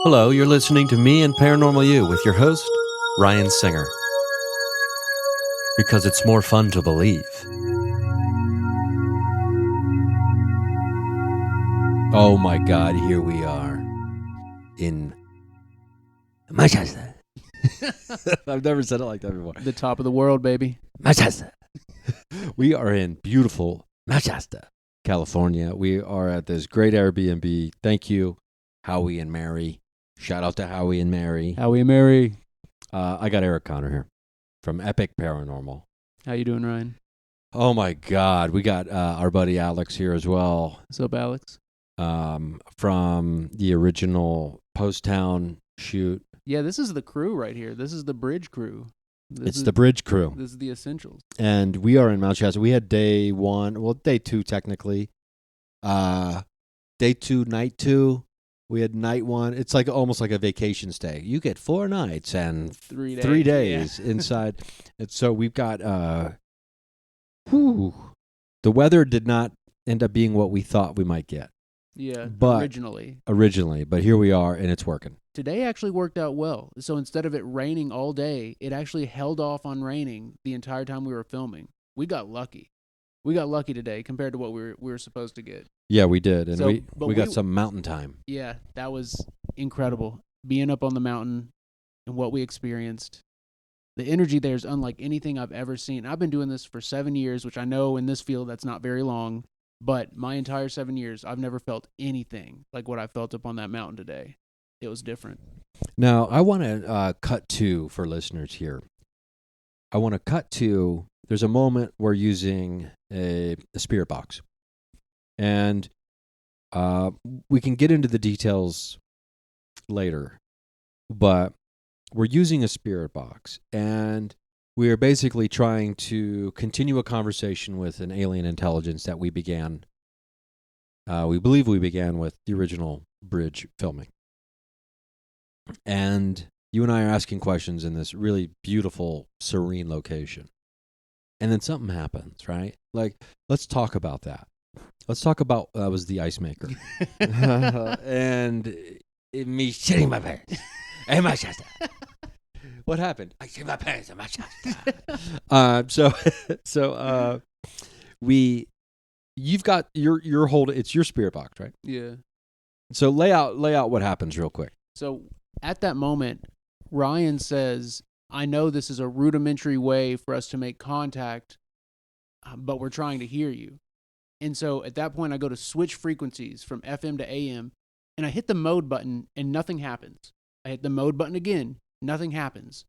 Hello, you're listening to Me and Paranormal You with your host, Ryan Singer. Because it's more fun to believe. Oh my God, here we are in Mount Shasta. I've never said it like that before. The top of the world, baby. Mount Shasta. We are in beautiful Mount Shasta, California. We are at this great Airbnb. Thank you, Howie and Mary. Shout out to Howie and Mary. Howie and Mary. I got Eric Conner here from EPIC Paranormal. How you doing, Ryan? Oh my God, we got our buddy Alex here as well. What's up, Alex? From the original Post Town shoot. Yeah, this is the crew right here. This is the bridge crew. It's the bridge crew. This is the essentials. And we are in Mount Shasta. We had day 1, well, day 2 technically. Day 2, night 2. We had night 1. It's like almost like a vacation stay. You get 4 nights and 3 days, 3 days yeah. inside. And so we've got, the weather did not end up being what we thought we might get. Yeah, But- originally. But here we are and it's working. Today actually worked out well. So instead of it raining all day, it actually held off on raining the entire time we were filming. We got lucky. We got lucky today compared to what we were supposed to get. Yeah, we did. And So, we but got we- some mountain time. Yeah, that was incredible. Being up on the mountain and what we experienced. The energy there is unlike anything I've ever seen. I've been doing this for 7 years, which I know in this field that's not very long, but my entire 7 years, I've never felt anything like what I felt up on that mountain today. It was different. Now, I want to cut to, for listeners here, I want to cut to, there's a moment we're using a spirit box. And we can get into the details later, but we're using a spirit box. And we are basically trying to continue a conversation with an alien intelligence that we began, we believe we began with the original bridge filming. And you and I are asking questions in this really beautiful, serene location. And then something happens, right? Like, let's talk about that. Let's talk about, that was the ice maker. And me shitting my pants. Hey, my Shasta. What happened? I shit my pants in my Shasta. You've got your hold, it's your spirit box, right? Yeah. So lay out what happens real quick. So at that moment, Ryan says, I know this is a rudimentary way for us to make contact, but we're trying to hear you. And so at that point, I go to switch frequencies from FM to AM, and I hit the mode button, and nothing happens. I hit the mode button again, nothing happens.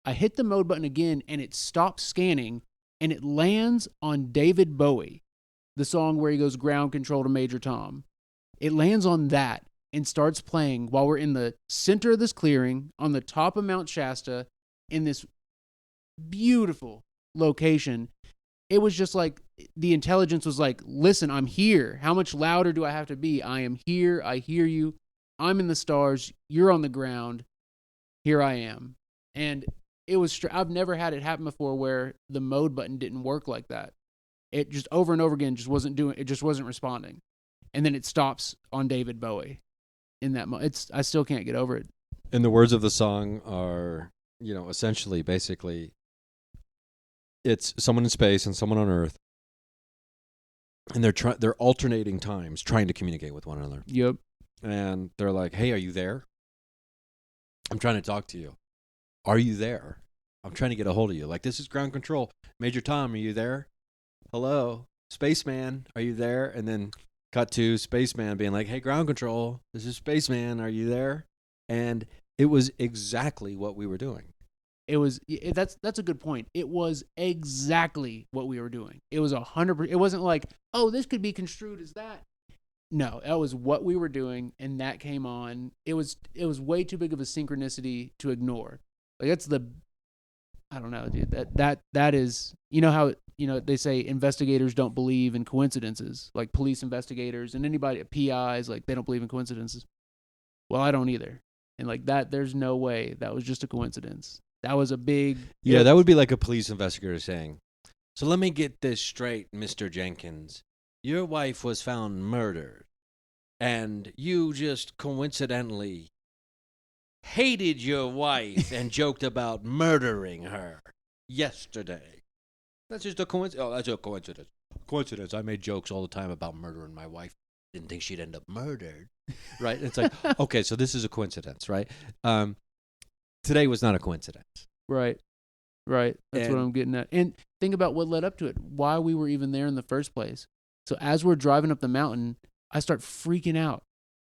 I hit the mode button again, and it stops scanning, and it lands on David Bowie, the song where he goes ground control to Major Tom. It lands on that and starts playing while we're in the center of this clearing on the top of Mount Shasta in this beautiful location. It was just like the intelligence was like, listen, I'm here. How much louder do I have to be? I am here. I hear you. I'm in the stars. You're on the ground. Here I am. And it was, I've never had it happen before where the mode button didn't work like that. It just over and over again just wasn't responding. And then it stops on David Bowie in that moment. I still can't get over it. And the words of the song are, essentially, basically, it's someone in space and someone on Earth, and they're alternating times trying to communicate with one another. Yep. And they're like, "Hey, are you there? I'm trying to talk to you. Are you there? I'm trying to get a hold of you. Like, this is ground control. Major Tom, are you there? Hello, Spaceman, are you there?" And then cut to Spaceman being like, "Hey, ground control, this is Spaceman, are you there?" And it was exactly what we were doing. That's a good point. It was exactly what we were doing. It was 100%. It wasn't like, oh, this could be construed as that. No, that was what we were doing, and that came on. It was way too big of a synchronicity to ignore. Like, that's I don't know, dude. That is, how they say investigators don't believe in coincidences, like police investigators and anybody PIs, like they don't believe in coincidences. Well, I don't either. And like that, there's no way that was just a coincidence. That was a big... Yeah, that would be like a police investigator saying, "So let me get this straight, Mr. Jenkins. Your wife was found murdered, and you just coincidentally hated your wife and joked about murdering her yesterday. That's just a coincidence. Oh, that's a coincidence. Coincidence. I made jokes all the time about murdering my wife. Didn't think she'd end up murdered. Right? It's like, okay, so this is a coincidence, right? Today was not a coincidence. Right. That's what I'm getting at. And think about what led up to it, why we were even there in the first place. So as we're driving up the mountain, I start freaking out.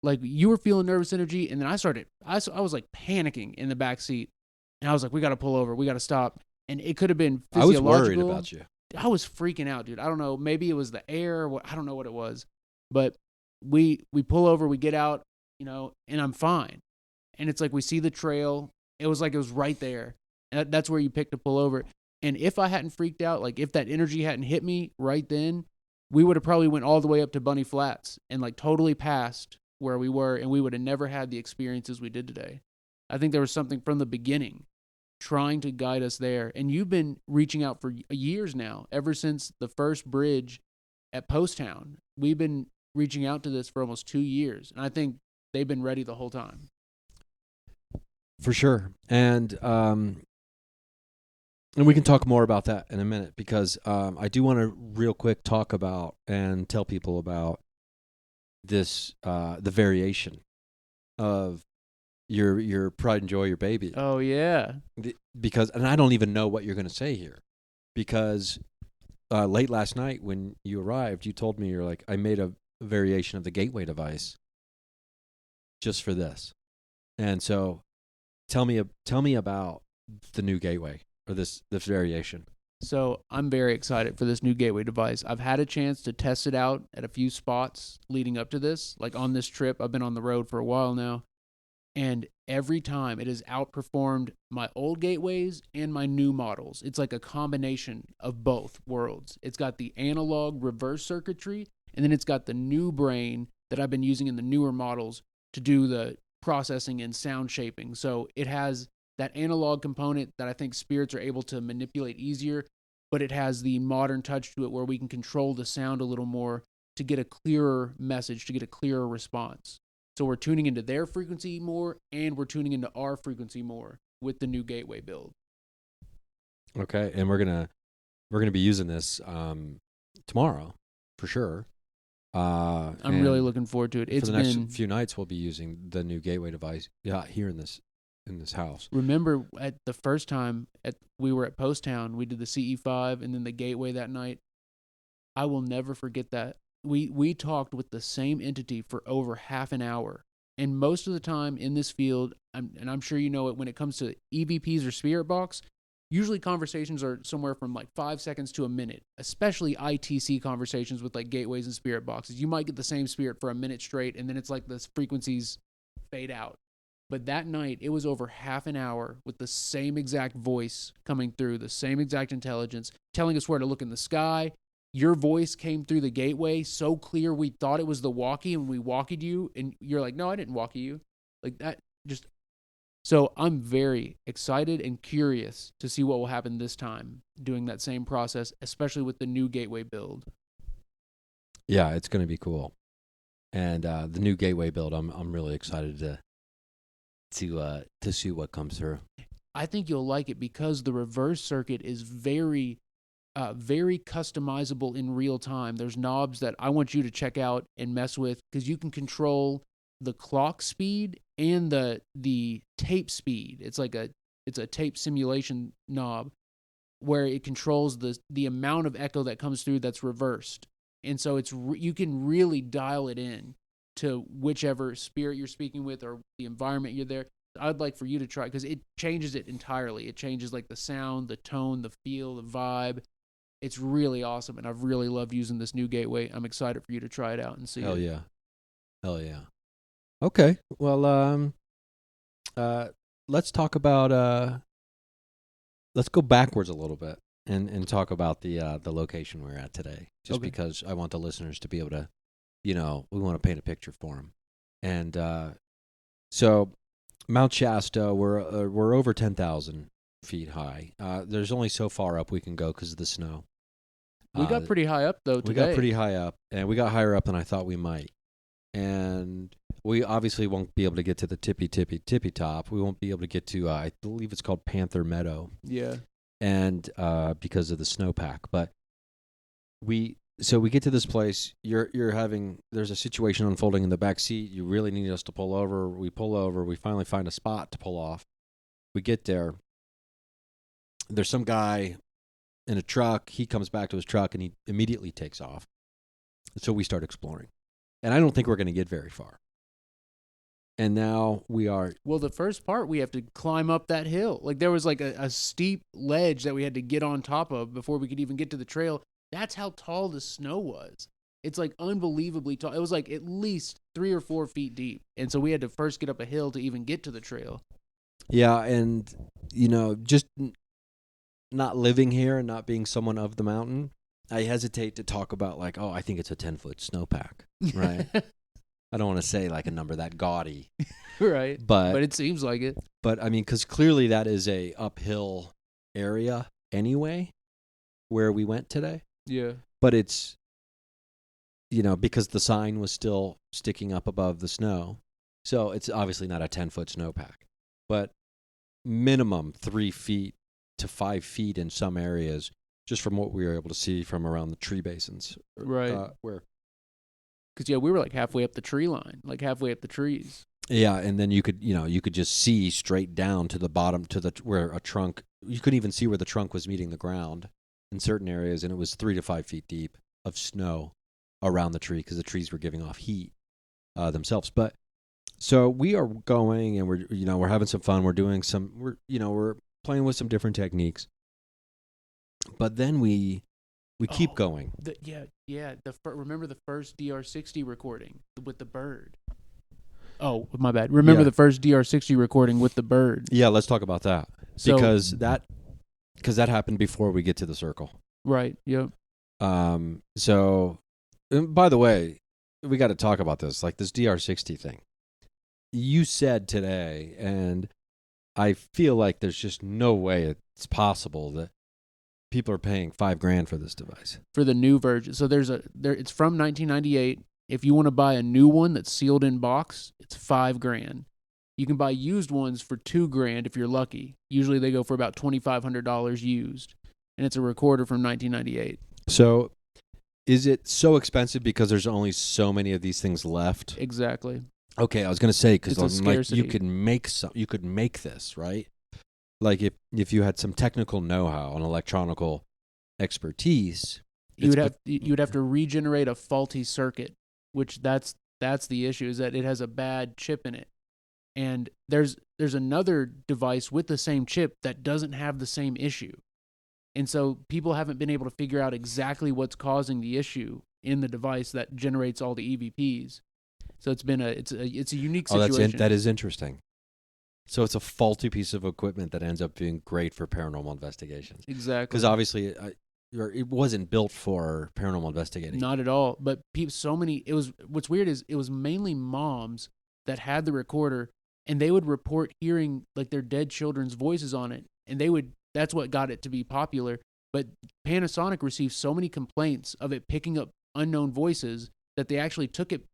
Like, you were feeling nervous energy, and then I was like panicking in the back seat. And I was like, we got to pull over. We got to stop. And it could have been physiological. I was worried about you. I was freaking out, dude. I don't know. Maybe it was the air. I don't know what it was. But we pull over, we get out, and I'm fine. And it's like we see the trail. It was like it was right there. And that's where you pick to pull over. And if I hadn't freaked out, like if that energy hadn't hit me right then, we would have probably went all the way up to Bunny Flats and like totally past where we were, and we would have never had the experiences we did today. I think there was something from the beginning trying to guide us there. And you've been reaching out for years now, ever since the first bridge at Post Town. We've been reaching out to this for almost 2 years, and I think they've been ready the whole time. For sure. And we can talk more about that in a minute, because I do want to real quick talk about and tell people about this, the variation of your pride and joy, your baby. Oh, yeah. Because, and I don't even know what you're going to say here, because late last night when you arrived, you told me, you're like, I made a variation of the gateway device just for this. And so tell me about the new gateway, or this variation. So I'm very excited for this new gateway device. I've had a chance to test it out at a few spots leading up to this. Like on this trip, I've been on the road for a while now. And every time it has outperformed my old gateways and my new models. It's like a combination of both worlds. It's got the analog reverse circuitry, and then it's got the new brain that I've been using in the newer models to do the processing and sound shaping. So it has that analog component that I think spirits are able to manipulate easier, but it has the modern touch to it where we can control the sound a little more to get a clearer message, to get a clearer response. So we're tuning into their frequency more, and we're tuning into our frequency more with the new gateway build. Okay, and we're gonna be using this tomorrow for sure. I'm really looking forward to it. For the next few nights, we'll be using the new gateway device. Yeah, here in this house. Remember at the first time we were at Post Town, we did the CE5 and then the gateway that night. I will never forget that. We talked with the same entity for over half an hour. And most of the time in this field, I'm sure you know it, when it comes to EVPs or spirit box, usually conversations are somewhere from like 5 seconds to a minute, especially ITC conversations with like gateways and spirit boxes. You might get the same spirit for a minute straight, and then it's like the frequencies fade out. But that night, it was over half an hour with the same exact voice coming through, the same exact intelligence, telling us where to look in the sky. Your voice came through the gateway so clear we thought it was the walkie, and we walkied you, and you're like, no, I didn't walkie you. Like that, just... So I'm very excited and curious to see what will happen this time doing that same process, especially with the new gateway build. Yeah, it's going to be cool. And the new gateway build, I'm really excited to see what comes through. I think you'll like it because the reverse circuit is very customizable in real time. There's knobs that I want you to check out and mess with, because you can control the clock speed and the tape speed. It's a tape simulation knob where it controls the amount of echo that comes through that's reversed. And so you can really dial it in to whichever spirit you're speaking with or the environment you're there. I'd like for you to try, because it changes it entirely. It changes like the sound, the tone, the feel, the vibe. It's really awesome, and I've really loved using this new gateway. I'm excited for you to try it out and see Hell it. yeah. Hell yeah. Okay. Well, let's talk about let's go backwards a little bit and talk about the location we're at today, just Okay. because I want the listeners to be able to, we want to paint a picture for them. And so Mount Shasta, we're over 10,000 feet high. There's only so far up we can go because of the snow. We got pretty high up, though, today. We got pretty high up, and we got higher up than I thought we might. And we obviously won't be able to get to the tippy top. We won't be able to get to, I believe it's called Panther Meadow. Yeah. And because of the snowpack. But we get to this place. There's a situation unfolding in the back seat. You really need us to pull over. We pull over. We finally find a spot to pull off. We get there. There's some guy in a truck. He comes back to his truck and he immediately takes off. So we start exploring. And I don't think we're going to get very far. And now we are. Well, the first part, we have to climb up that hill. Like, there was like a steep ledge that we had to get on top of before we could even get to the trail. That's how tall the snow was. It's like unbelievably tall. It was like at least 3 or 4 feet deep. And so we had to first get up a hill to even get to the trail. Yeah. And, just not living here and not being someone of the mountain, I hesitate to talk about like, oh, I think it's a 10-foot snowpack, right? I don't want to say like a number that gaudy. Right. But it seems like it. But I mean, because clearly that is a uphill area anyway, where we went today. Yeah. But it's, because the sign was still sticking up above the snow. So it's obviously not a 10-foot snowpack. But minimum 3 feet to 5 feet in some areas, just from what we were able to see from around the tree basins. Right. Where. Because, we were like halfway up the tree line, like halfway up the trees. Yeah, and then you could just see straight down to the bottom where a trunk. You couldn't even see where the trunk was meeting the ground in certain areas, and it was 3 to 5 feet deep of snow around the tree because the trees were giving off heat themselves. But so we are going, and we're having some fun. We're doing we're playing with some different techniques. But then we keep going. Remember the first DR60 recording with the bird? Oh, my bad. Remember the first DR60 recording with the bird? Yeah, let's talk about that. Because that happened before we get to the circle. Right, yep. So, by the way, we got to talk about this, like this DR60 thing. You said today, and I feel like there's just no way it's possible that people are paying $5,000 for this device. For the new version. So it's from 1998. If you want to buy a new one that's sealed in box, it's $5,000. You can buy used ones for $2,000 if you're lucky. Usually they go for about $2,500 used. And it's a recorder from 1998. So is it so expensive because there's only so many of these things left? Exactly. Okay, I was going to say, because like, you could make this, right? Like if you had some technical know-how and electronical expertise, you would have to regenerate a faulty circuit, which that's the issue, is that it has a bad chip in it. And there's another device with the same chip that doesn't have the same issue. And so people haven't been able to figure out exactly what's causing the issue in the device that generates all the EVPs. So it's a unique situation. That is interesting. So it's a faulty piece of equipment that ends up being great for paranormal investigations. Exactly. Because obviously it wasn't built for paranormal investigating. Not at all. But what's weird is it was mainly moms that had the recorder, and they would report hearing like their dead children's voices on it, and that's what got it to be popular. But Panasonic received so many complaints of it picking up unknown voices that they actually took it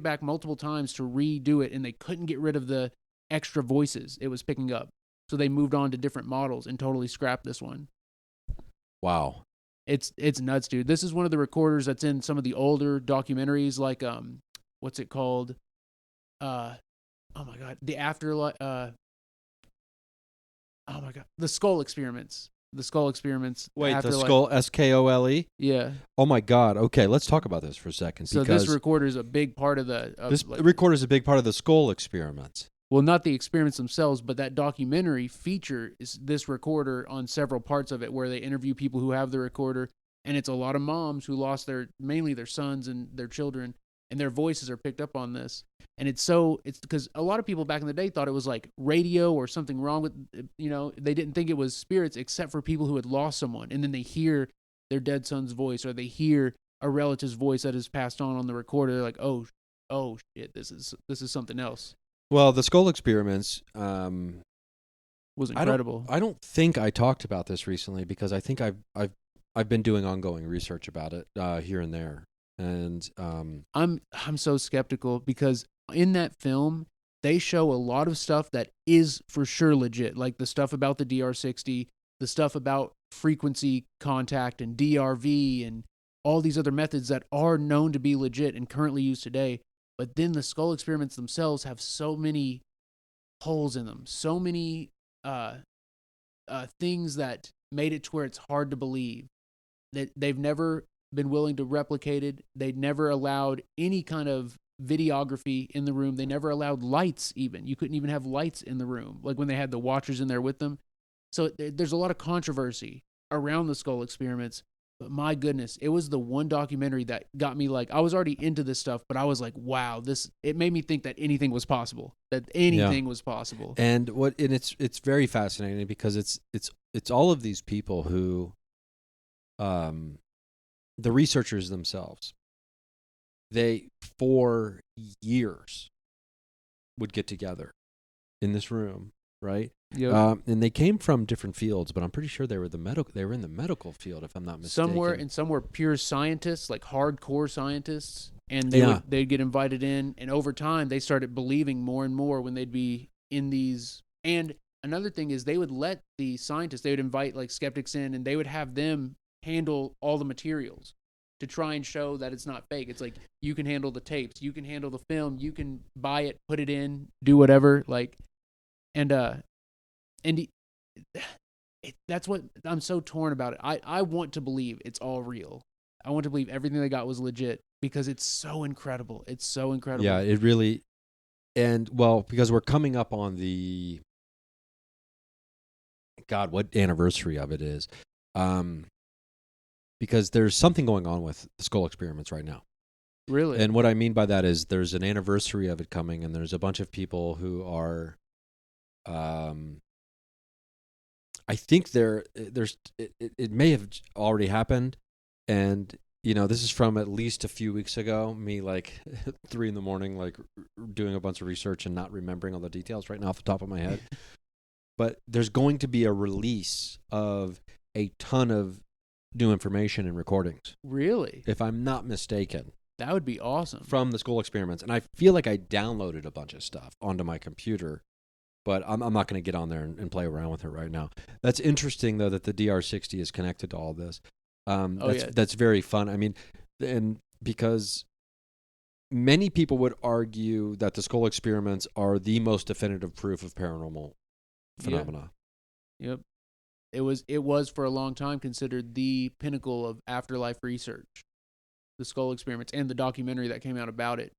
back multiple times to redo it, and they couldn't get rid of the extra voices it was picking up. So they moved on to different models and totally scrapped this one. Wow. It's nuts, dude. This is one of the recorders that's in some of the older documentaries, like what's it called? Oh my god, the Afterlife. Oh my god, the Skull Experiments. The Skull Experiments. Wait, Afterlife. the Skull, SKOLE? Yeah. Oh my god. Okay, let's talk about this for a second. So this recorder is a big part of recorder is a big part of the Skull Experiments. Well, not the experiments themselves, but that documentary features this recorder on several parts of it, where they interview people who have the recorder, and it's a lot of moms who lost mainly their sons and their children, and their voices are picked up on this. And it's because a lot of people back in the day thought it was like radio or something wrong with, they didn't think it was spirits, except for people who had lost someone, and then they hear their dead son's voice, or they hear a relative's voice that is passed on the recorder. They're like, oh shit, this is something else. Well, the Skull Experiments was incredible. I don't think I talked about this recently, because I think I've been doing ongoing research about it here and there, and I'm so skeptical, because in that film, they show a lot of stuff that is for sure legit, like the stuff about the DR60, the stuff about frequency contact and DRV and all these other methods that are known to be legit and currently used today. But then the skull experiments themselves have so many holes in them, so many things that made it to where it's hard to believe that they've never been willing to replicate it. They never allowed any kind of videography in the room. They never allowed lights even. You couldn't even have lights in the room, like when they had the watchers in there with them. So there's a lot of controversy around the skull experiments. But my goodness, it was the one documentary that got me, like, I was already into this stuff, but I was like, wow, it made me think that anything was possible, was possible. And it's very fascinating because it's all of these people who, the researchers themselves, they for years would get together in this room, right? Yep. And they came from different fields, but I'm pretty sure they were in the medical field, if I'm not mistaken. Some were pure scientists, like hardcore scientists, and they'd get invited in, and over time they started believing more and more when they'd be in these. And another thing is they would let the scientists, they would invite like skeptics in, and they would have them handle all the materials to try and show that it's not fake. It's like, you can handle the tapes, you can handle the film, you can buy it, put it in, do whatever, like, that's what I'm so torn about it. I want to believe it's all real. I want to believe everything they got was legit because it's so incredible. It's so incredible. Yeah, it really, and well, because we're coming up on the, God, what anniversary of it is. Because there's something going on with the skull experiments right now. Really? And what I mean by that is there's an anniversary of it coming, and there's a bunch of people who are, I think it may have already happened, and this is from at least a few weeks ago. Me like 3 a.m, like doing a bunch of research and not remembering all the details right now off the top of my head. But there's going to be a release of a ton of new information and recordings. Really? If I'm not mistaken. That would be awesome. From the skull experiments. And I feel like I downloaded a bunch of stuff onto my computer, but I'm not going to get on there and play around with it right now. That's interesting, though, that the DR60 is connected to all this. That's very fun. I mean, and because many people would argue that the skull experiments are the most definitive proof of paranormal phenomena. Yep. It was for a long time considered the pinnacle of afterlife research, the skull experiments, and the documentary that came out about it.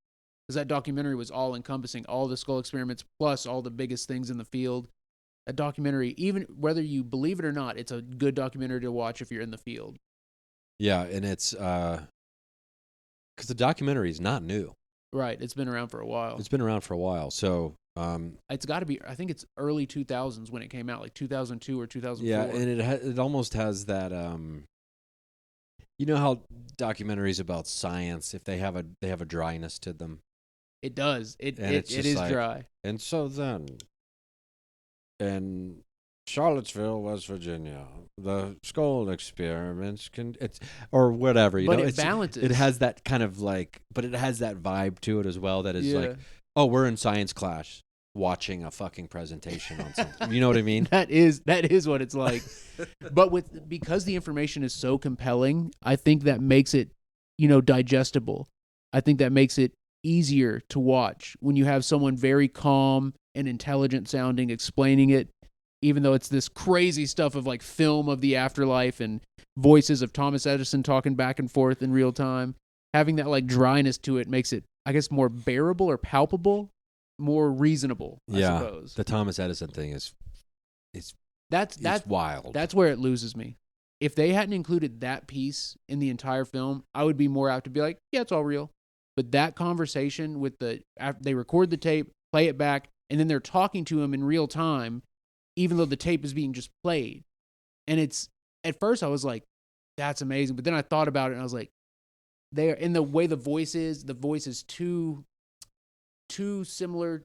Because that documentary was all encompassing, all the skull experiments plus all the biggest things in the field. That documentary, even whether you believe it or not, it's a good documentary to watch if you're in the field. Yeah, and it's because the documentary is not new. Right, it's been around for a while. So it's got to be. I think it's early 2000s when it came out, like 2002 or 2004. Yeah, and it almost has that. You know how documentaries about science, if they have a dryness to them. It does. It is like, dry. And so then, in Charlottesville, West Virginia, the skull experiments or whatever. It balances. It has that kind of like, but it has that vibe to it as well. That is like, oh, we're in science class watching a fucking presentation on something. You know what I mean? That is what it's like. But because the information is so compelling, I think that makes it, digestible. I think that makes it easier to watch when you have someone very calm and intelligent sounding explaining it, even though it's this crazy stuff of like film of the afterlife and voices of Thomas Edison talking back and forth in real time. Having that like dryness to it makes it, I guess, more bearable or palpable, more reasonable, I suppose. The Thomas Edison thing is that's wild. That's where it loses me. If they hadn't included that piece in the entire film, I would be more apt to be like, yeah, it's all real. But that conversation with they record the tape, play it back, and then they're talking to him in real time, even though the tape is being just played. And at first I was like, that's amazing. But then I thought about it and I was like, they're in the way the voice is too similar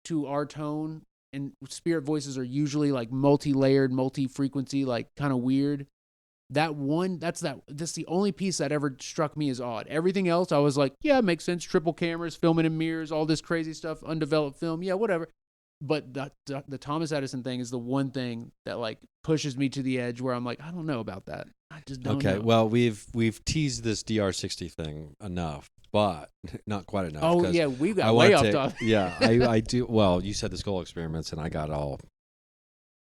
to our tone, and spirit voices are usually like multi-layered, multi-frequency, like kind of weird. that's the only piece that ever struck me as odd. Everything else, I was like, yeah, it makes sense. Triple cameras, filming in mirrors, all this crazy stuff, undeveloped film, yeah, whatever. But the Thomas Edison thing is the one thing that like pushes me to the edge where I'm like, I don't know about that. I just don't know. Okay, well, we've teased this DR60 thing enough, but not quite enough. Oh, yeah, we got way off topic. Yeah, I do. Well, you said the skull experiments, and I got all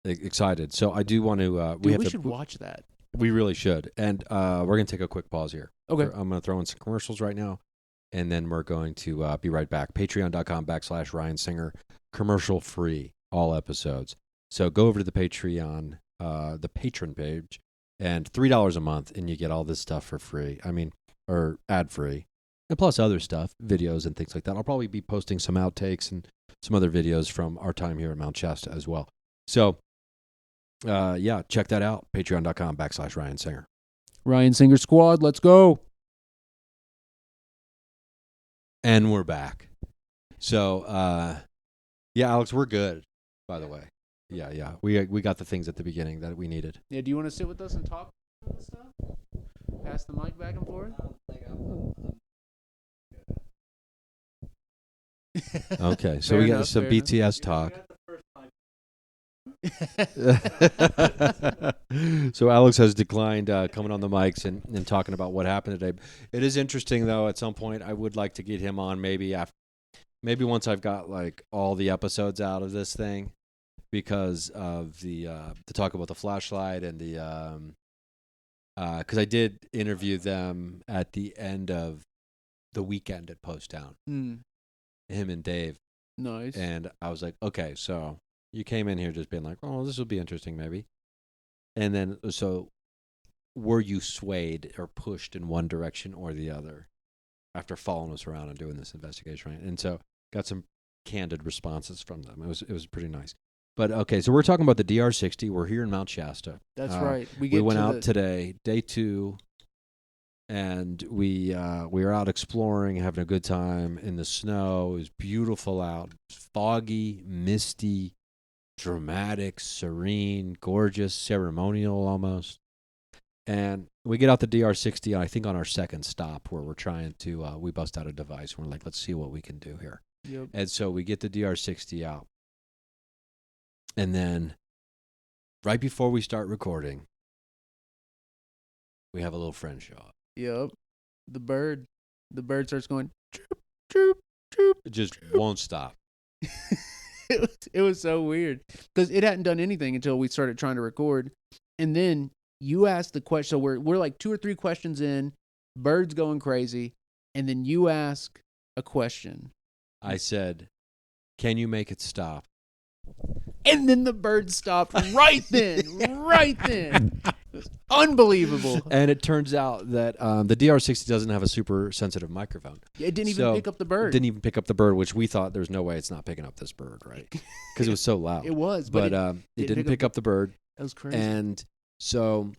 excited. So I do want to. We should watch that. We really should. And we're going to take a quick pause here. Okay. I'm going to throw in some commercials right now, and then we're going to be right back. Patreon.com/Ryan Singer. Commercial free, all episodes. So go over to the Patreon, the patron page, and $3 a month, and you get all this stuff for free. I mean, or ad free, and plus other stuff, videos and things like that. I'll probably be posting some outtakes and some other videos from our time here at Mount Shasta as well. So, yeah, check that out. Patreon.com/Ryan Singer. Ryan Singer Squad, let's go. And we're back. So, yeah, Alex, we're good, by the way. Yeah. We got the things at the beginning that we needed. Yeah, do you want to sit with us and talk about this stuff? Pass the mic back and forth? Okay, so we got some BTS talk. So Alex has declined coming on the mics and talking about what happened today. It is interesting, though. At some point, I would like to get him on maybe once I've got like all the episodes out of this thing, because of the to talk about the flashlight and the because I did interview them at the end of the weekend at Post Town. Him and Dave. Nice. And I was like, okay, so you came in here just being like, oh, this will be interesting, maybe. And then, so were you swayed or pushed in one direction or the other after following us around and doing this investigation, right? And so got some candid responses from them. It was pretty nice. But okay, so we're talking about the DR60. We're here in Mount Shasta. That's right. We went out today, day 2, and we were out exploring, having a good time in the snow. It was beautiful out, foggy, misty, dramatic, serene, gorgeous, ceremonial almost. And we get out the DR60, I think on our second stop, where we're trying to, we bust out a device. And we're like, let's see what we can do here. Yep. And so we get the DR60 out. And then right before we start recording, we have a little friend show up. Yep. The bird starts going, chirp, chirp, chirp. It just won't stop. It was so weird because it hadn't done anything until we started trying to record. And then you asked the question. So we're like 2 or 3 questions in, bird's going crazy. And then you ask a question. I said, can you make it stop? And then the bird stopped right then. Right then. It was unbelievable. And it turns out that the DR60 doesn't have a super sensitive microphone. It didn't even pick up the bird. Didn't even pick up the bird, which we thought there's no way it's not picking up this bird, right? Because it was so loud. It was. But it didn't pick up the bird. That was crazy. And so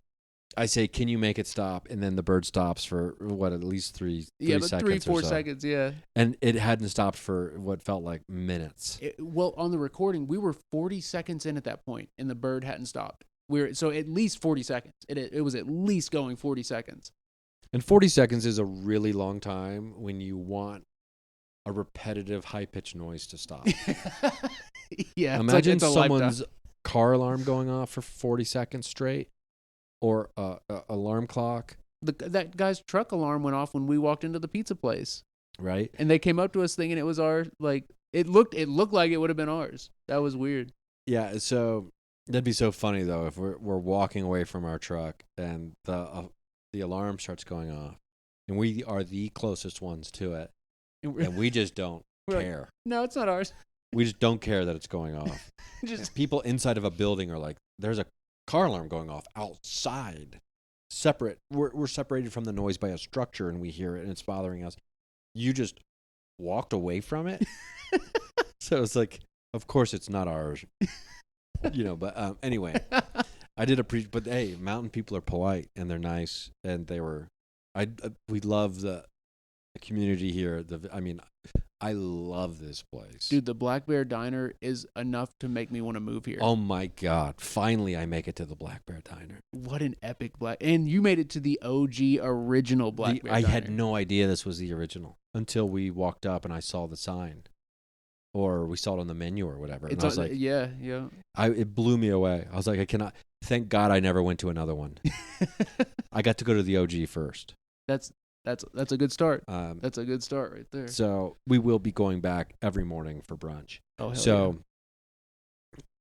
I say, can you make it stop? And then the bird stops for, at least 3 seconds 3-4 seconds, yeah. And it hadn't stopped for what felt like minutes. On the recording, we were 40 seconds in at that point, and the bird hadn't stopped. So at least 40 seconds. It was at least going 40 seconds. And 40 seconds is a really long time when you want a repetitive, high-pitched noise to stop. Yeah. Imagine someone's car alarm going off for 40 seconds straight. Or a alarm clock. That guy's truck alarm went off when we walked into the pizza place. Right. And they came up to us thinking it was our, like, it looked like it would have been ours. That was weird. Yeah, so that'd be so funny, though, if we're walking away from our truck and the alarm starts going off. And we are the closest ones to it. And we just don't care. Like, no, it's not ours. We just don't care that it's going off. People inside of a building are like, there's a car alarm going off outside, separate. We're separated from the noise by a structure, and we hear it, and it's bothering us. You just walked away from it, so it's like, of course, it's not ours, But anyway, I did but hey, mountain people are polite and they're nice, and they were. We love the community here. I love this place. Dude, the Black Bear Diner is enough to make me want to move here. Oh my God. Finally, I make it to the Black Bear Diner. What an epic and you made it to the OG original Black Bear Diner. I had no idea this was the original until we walked up and I saw the sign. Or we saw it on the menu or whatever. And I was like, yeah. It blew me away. I was like, I cannot. Thank God I never went to another one. I got to go to the OG first. That's a good start. That's a good start right there. So we will be going back every morning for brunch. Oh, hell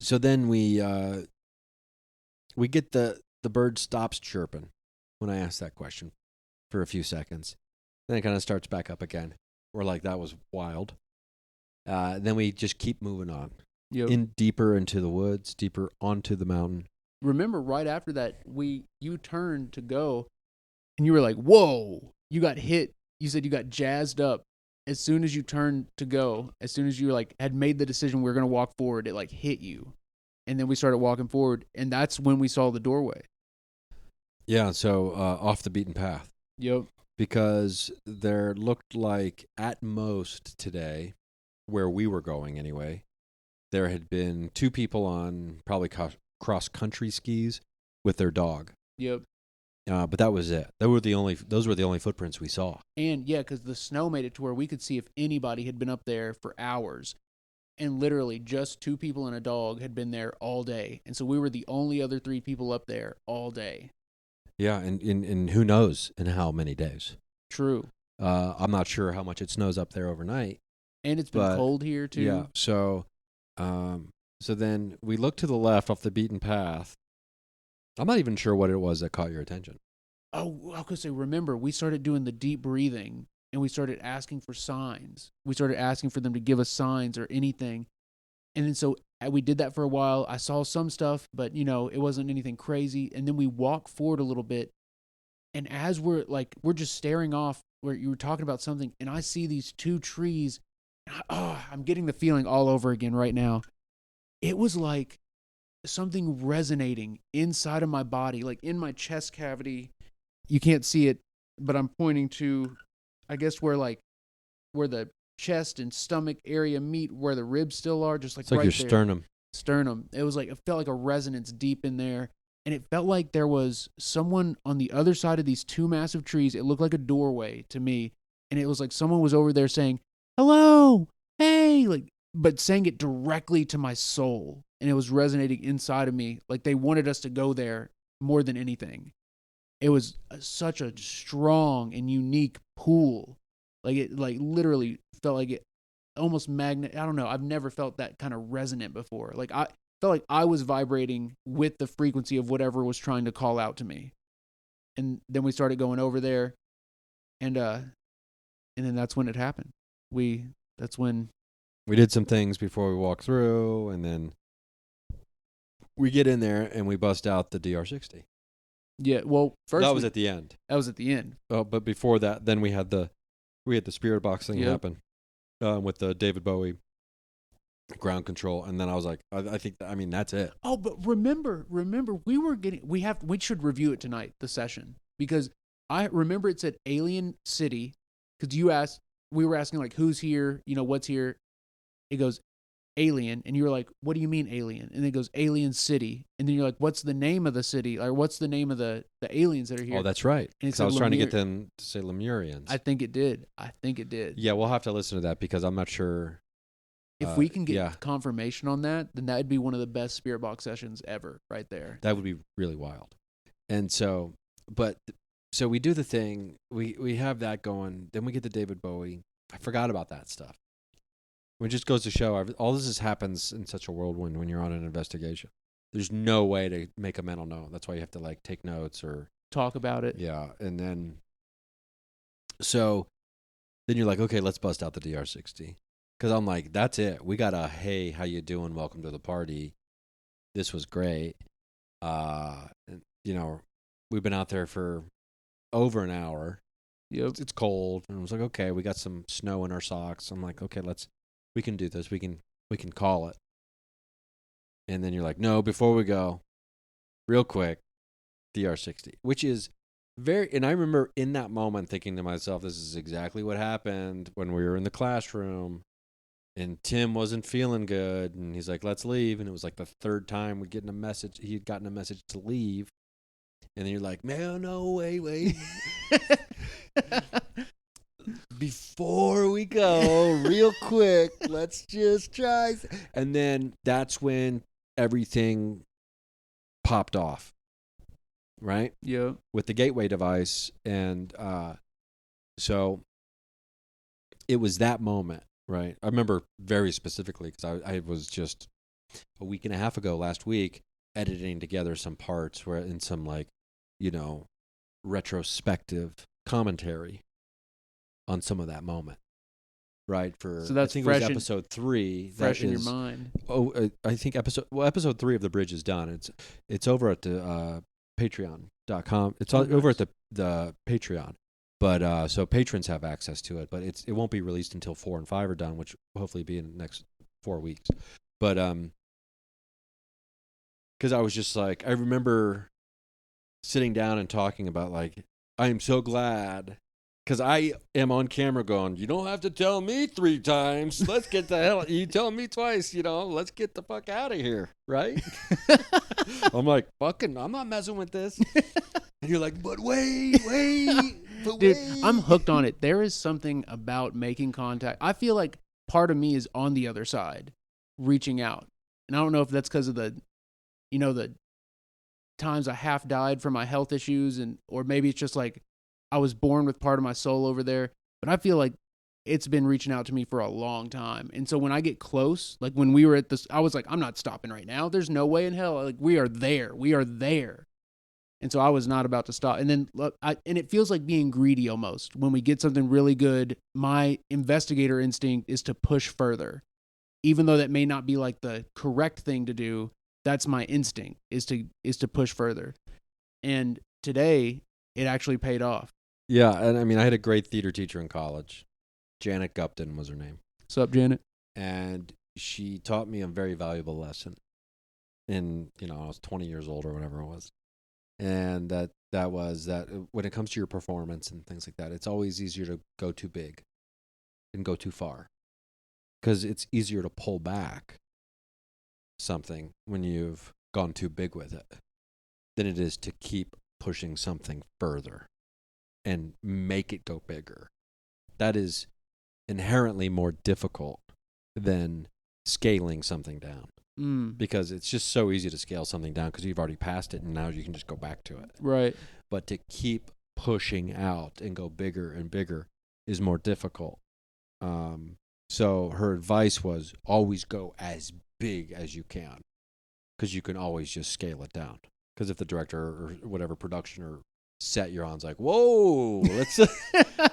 so then we get the bird stops chirping when I ask that question for a few seconds. Then it kind of starts back up again. We're like, that was wild. Then we just keep moving on. Yep. Deeper into the woods, deeper onto the mountain. Remember, right after that, you turned to go, and you were like, whoa. You got hit. You said you got jazzed up as soon as you turned to go. As soon as you like had made the decision we were going to walk forward, it like hit you. And then we started walking forward, and that's when we saw the doorway. Yeah, so off the beaten path. Yep. Because there looked like, at most today, where we were going anyway, there had been 2 people on probably cross-country skis with their dog. Yep. But that was it. Those were the only footprints we saw. And yeah, because the snow made it to where we could see if anybody had been up there for hours. And literally just 2 people and a dog had been there all day. And so we were the only other 3 people up there all day. Yeah, and who knows in how many days. True. I'm not sure how much it snows up there overnight. And it's been cold here too. Yeah, so then we looked to the left off the beaten path. I'm not even sure what it was that caught your attention. Oh, I was going to say, remember, we started doing the deep breathing, and we started asking for signs. We started asking for them to give us signs or anything. And then so we did that for a while. I saw some stuff, but, it wasn't anything crazy. And then we walked forward a little bit, and as we're just staring off where you were talking about something, and I see these 2 trees. I'm getting the feeling all over again right now. It was like something resonating inside of my body, like in my chest cavity. You can't see it, but I'm pointing to, I guess, where the chest and stomach area meet, where the ribs still are, just like, it's like right your there. Sternum. It felt like a resonance deep in there, and it felt like there was someone on the other side of these 2 massive trees. It looked like a doorway to me, and it was like someone was over there saying, hello, hey, but saying it directly to my soul. And it was resonating inside of me. Like they wanted us to go there more than anything. It was such a strong and unique pull. Like it literally felt like it almost magnet. I don't know. I've never felt that kind of resonant before. Like I felt like I was vibrating with the frequency of whatever was trying to call out to me. And then we started going over there, and then that's when it happened. That's when we did some things before we walked through, and then we get in there and we bust out the DR60. Yeah, well, first that was at the end. That was at the end. Oh, but before that, then we had the spirit box thing happen with the David Bowie ground control, and then I was like, I think that's it. Oh, but remember, we should review it tonight, the session, because I remember it said Alien City, because we were asking like who's here, what's here. It goes alien, and you were like, what do you mean alien? And it goes Alien City, and then you're like, what's the name of the city, or what's the name of the aliens that are here? Oh, that's right. And I was trying to get them to say Lemurians. I think it did. Yeah, we'll have to listen to that, because I'm not sure if we can get confirmation on that, then that would be one of the best spirit box sessions ever right there. That would be really wild. And so we do the thing, we have that going, then we get the David Bowie. I forgot about that stuff. It just goes to show all this happens in such a whirlwind when you're on an investigation. There's no way to make a mental note. That's why you have to take notes or talk about it. Yeah, and then you're like, okay, let's bust out the DR60, because I'm like, that's it. We got a hey, how you doing? Welcome to the party. This was great. We've been out there for over an hour. Yep. It's cold, and I was like, okay, we got some snow in our socks. I'm like, okay, we can do this. We can call it. And then you're like, no, before we go, real quick, DR60, which is And I remember in that moment thinking to myself, this is exactly what happened when we were in the classroom and Tim wasn't feeling good and he's like, let's leave. And it was like the third time he had gotten a message to leave. And then you're like, no, wait. Before we go, real quick, let's just try. And then that's when everything popped off, right? Yeah. With the gateway device. And so it was that moment, right? I remember very specifically because I was just a week and a half ago last week editing together some parts where in some retrospective commentary on some of that moment, right? So that's I think fresh it was episode 3. Fresh in your mind. I think episode 3 of The Bridge is done. It's over at the patreon.com. It's over at the Patreon. But so patrons have access to it, but it won't be released until 4 and 5 are done, which will hopefully be in the next 4 weeks. But because I was just like, I remember sitting down and talking about like, I am so glad because I am on camera going, you don't have to tell me 3 times. Let's get the hell. You tell me twice, let's get the fuck out of here, right? I'm like, I'm not messing with this. And you're like, but wait. Dude, I'm hooked on it. There is something about making contact. I feel like part of me is on the other side, reaching out. And I don't know if that's because of the times I half died from my health issues, or maybe it's just like I was born with part of my soul over there. But I feel like it's been reaching out to me for a long time. And so when I get close, like when we were at this, I was like, I'm not stopping right now. There's no way in hell. Like we are there. And so I was not about to stop. And then and it feels like being greedy almost. When we get something really good, my investigator instinct is to push further. Even though that may not be like the correct thing to do, that's my instinct is to push further. And today it actually paid off. Yeah, and I mean I had a great theater teacher in college. Janet Gupton was her name. What's up, Janet? And she taught me a very valuable lesson. I was 20 years old or whatever it was. And that was that when it comes to your performance and things like that, it's always easier to go too big and go too far because it's easier to pull back something when you've gone too big with it than it is to keep pushing something further and make it go bigger. That is inherently more difficult than scaling something down. Because it's just so easy to scale something down because you've already passed it and now you can just go back to it. Right. But to keep pushing out and go bigger and bigger is more difficult. So her advice was always go as big as you can because you can always just scale it down. Because if the director or whatever production or set you're on is like, whoa, let's,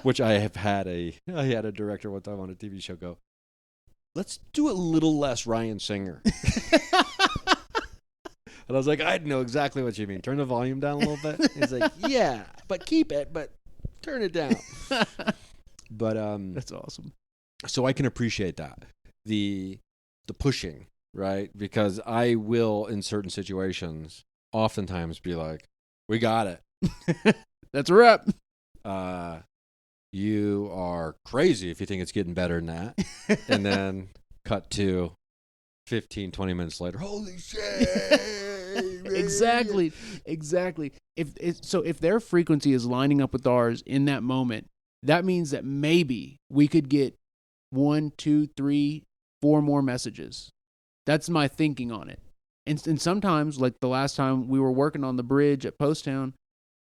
which I had a director one time on a TV show go, let's do a little less Ryan Singer. And I was like, I know exactly what you mean. Turn the volume down a little bit. He's like, yeah, but keep it, but turn it down. But that's awesome. So I can appreciate that. The pushing, right? Because I will in certain situations oftentimes be like, we got it. That's a wrap. You are crazy if you think it's getting better than that. And then cut to 15, 20 minutes later. Holy shit. Exactly. If their frequency is lining up with ours in that moment, that means that maybe we could get 1, 2, 3, 4 more messages. That's my thinking on it. And sometimes, like the last time we were working on the bridge at Post Town,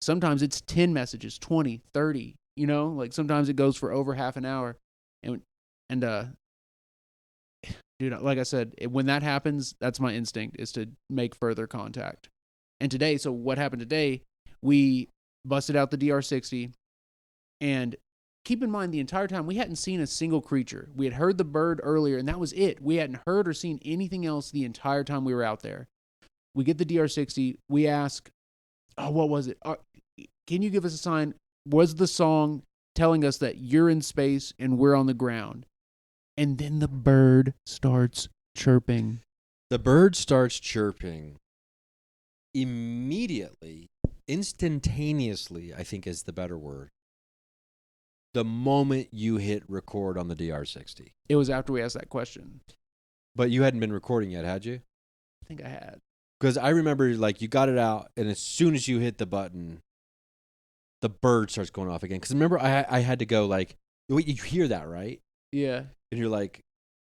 sometimes it's 10 messages, 20, 30. Like sometimes it goes for over half an hour. And dude, like I said, when that happens, that's my instinct is to make further contact. And today, so what happened today, we busted out the DR60 and keep in mind the entire time we hadn't seen a single creature. We had heard the bird earlier and that was it. We hadn't heard or seen anything else the entire time we were out there. We get the DR60. We ask, what was it? Can you give us a sign? Was the song telling us that you're in space and we're on the ground? And then the bird starts chirping. The bird starts chirping. Immediately, instantaneously, I think is the better word, the moment you hit record on the DR60. It was after we asked that question. But you hadn't been recording yet, had you? I think I had. Because I remember, like, you got it out, and as soon as you hit the button, the bird starts going off again. Because remember, I had to go, like, you hear that, right? Yeah. And you're like,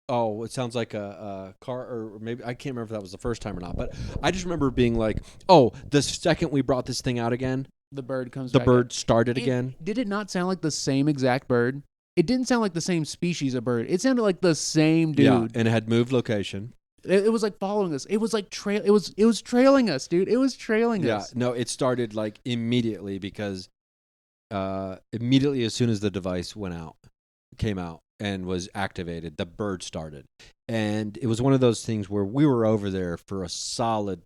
oh, it sounds like a car, or maybe, I can't remember if that was the first time or not. But I just remember being like, oh, the second we brought this thing out again, The bird comes the back bird up. started again. Did it not sound like the same exact bird? It didn't sound like the same species of bird. It sounded like the same dude. Yeah, and it had moved location. It was like following us. It was like it was trailing us, dude. It was trailing us. Yeah, no, it started like immediately because immediately as soon as the device came out and was activated, the bird started. And it was one of those things where we were over there for a solid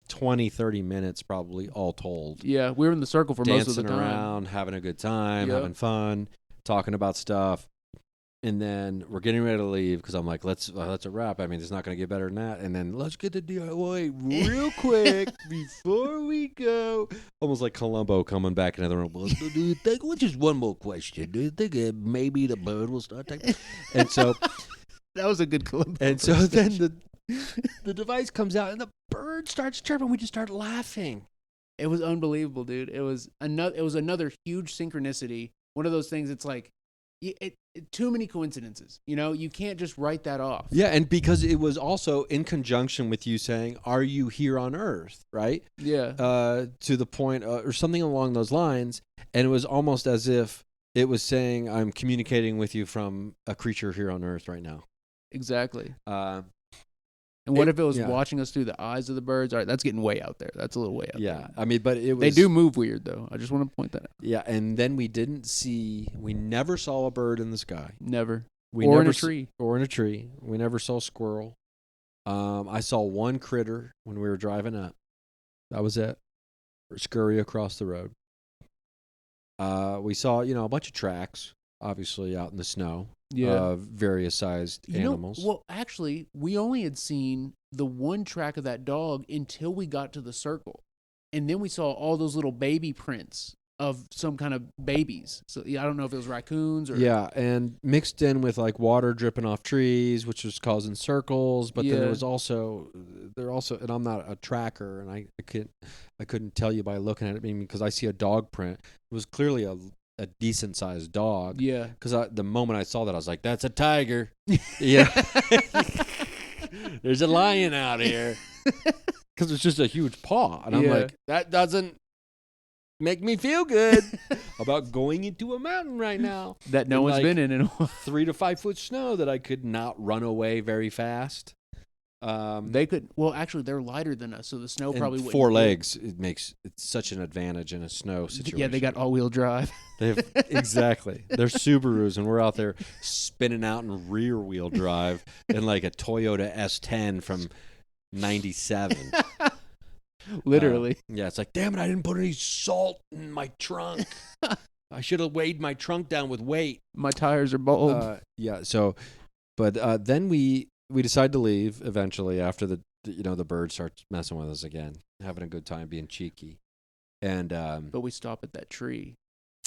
20, 30 minutes probably all told. Yeah, we were in the circle for most of the Dancing time. around, having a good time, Yep. having fun, talking about stuff. And then we're getting ready to leave because I'm like, let's a wrap. I mean, it's not going to get better than that. And then let's get to DIY real quick before we go. Almost like Columbo coming back into the room. Well, do you think, just one more question. Do you think maybe the bird will start taking? And so That was a good clip. and so then the device comes out and the bird starts chirping. We just start laughing. It was unbelievable, dude. It was another huge synchronicity. One of those things. It's like too many coincidences. You know, you can't just write that off. Yeah, and because it was also in conjunction with you saying, "Are you here on Earth?" Right? Yeah. To the point, or something along those lines, and it was almost as if it was saying, "I'm communicating with you from a creature here on Earth right now." Exactly. And what if it was watching us through the eyes of the birds? All right, that's getting way out there. That's a little way out there. Yeah, I mean, but it was. They do move weird, though. I just want to point that out. Yeah, and then we never saw a bird in the sky. Never. Or in a tree. We never saw a squirrel. I saw one critter when we were driving up. That was it. Scurry across the road. We saw, a bunch of tracks, obviously out in the snow. Yeah. Various sized animals. Well, actually, we only had seen the one track of that dog until we got to the circle. And then we saw all those little baby prints of some kind of babies. So I don't know if it was raccoons or... Yeah, and mixed in with like water dripping off trees, which was causing circles. But then there was also, and I'm not a tracker, and I couldn't tell you by looking at it, because I see a dog print. It was clearly a decent sized dog. Yeah. Because the moment I saw that, I was like, that's a tiger. Yeah. There's a lion out here. Because it's just a huge paw. And I'm like, that doesn't make me feel good about going into a mountain right now. That no one's been in a while. 3 to 5 foot snow that I could not run away very fast. They could. Well, actually, they're lighter than us, so the snow probably wouldn't. 4 legs. It's such an advantage in a snow situation. Yeah, they got all-wheel drive. Exactly. They're Subarus, and we're out there spinning out in rear-wheel drive in like a Toyota S10 from 97. Literally. Yeah, it's like, damn it, I didn't put any salt in my trunk. I should have weighed my trunk down with weight. My tires are bald. Yeah. So, but then we decide to leave eventually after the bird starts messing with us again, having a good time, being cheeky, and but we stop at that tree.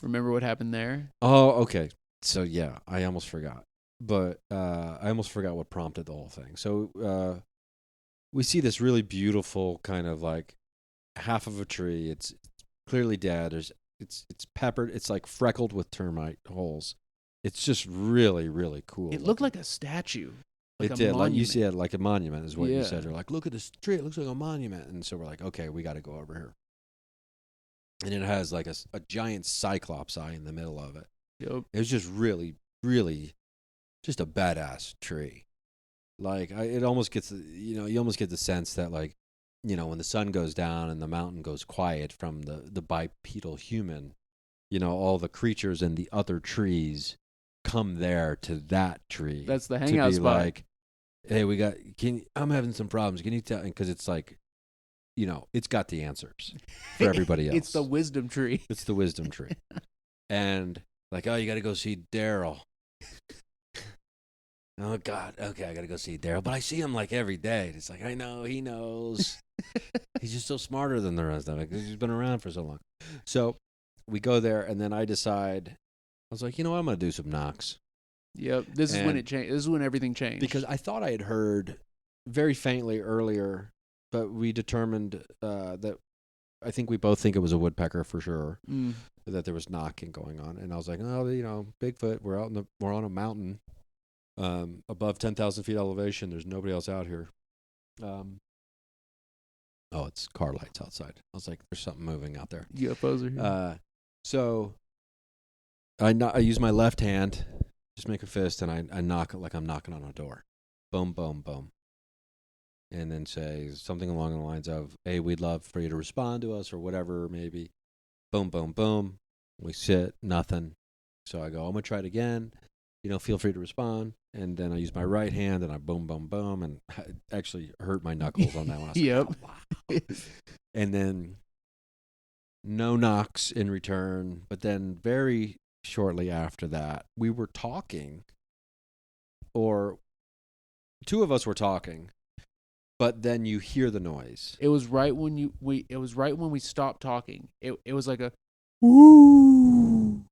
Remember what happened there? Oh, okay. So yeah, I almost forgot, but I almost forgot what prompted the whole thing. So we see this really beautiful kind of like half of a tree. It's clearly dead. It's peppered. It's like freckled with termite holes. It's just really, really cool. It looked like a statue. It did. Like you said, like a monument is what you said. You're like, look at this tree. It looks like a monument. And so we're like, okay, we got to go over here. And it has like a giant cyclops eye in the middle of it. Yep. It was just really, really just a badass tree. Like it almost gets, you almost get the sense that like, when the sun goes down and the mountain goes quiet from the bipedal human, all the creatures and the other trees come there to that tree. That's the hangout spot. Like, hey, I'm having some problems. Can you tell? Because it's like, it's got the answers for everybody else. It's the wisdom tree. It's the wisdom tree. And like, oh, you got to go see Daryl. Oh, God. Okay, I got to go see Daryl. But I see him like every day. It's like, I know, he knows. He's just so smarter than the rest of it because he's been around for so long. So we go there, and then I decide, I was like, you know what, I'm going to do some knocks. Yep. This is when it changed. This is when everything changed. Because I thought I had heard very faintly earlier, but we determined that I think we both think it was a woodpecker for sure, that there was knocking going on. And I was like, oh, you know, Bigfoot, we're on a mountain above 10,000 feet elevation. There's nobody else out here. Oh, it's car lights outside. I was like, there's something moving out there. UFOs are here. So I use my left hand, just make a fist, and I knock it like I'm knocking on a door. Boom, boom, boom. And then say something along the lines of, hey, we'd love for you to respond to us or whatever, maybe. Boom, boom, boom. We sit, nothing. So I go, I'm going to try it again. You know, feel free to respond. And then I use my right hand and I boom, boom, boom. And I actually hurt my knuckles on that one. I was Yep. like, oh, wow. And then no knocks in return. But then very shortly after that, we were talking, or two of us were talking, but then you hear the noise. It was right when it was right when we stopped talking. It was like a woo.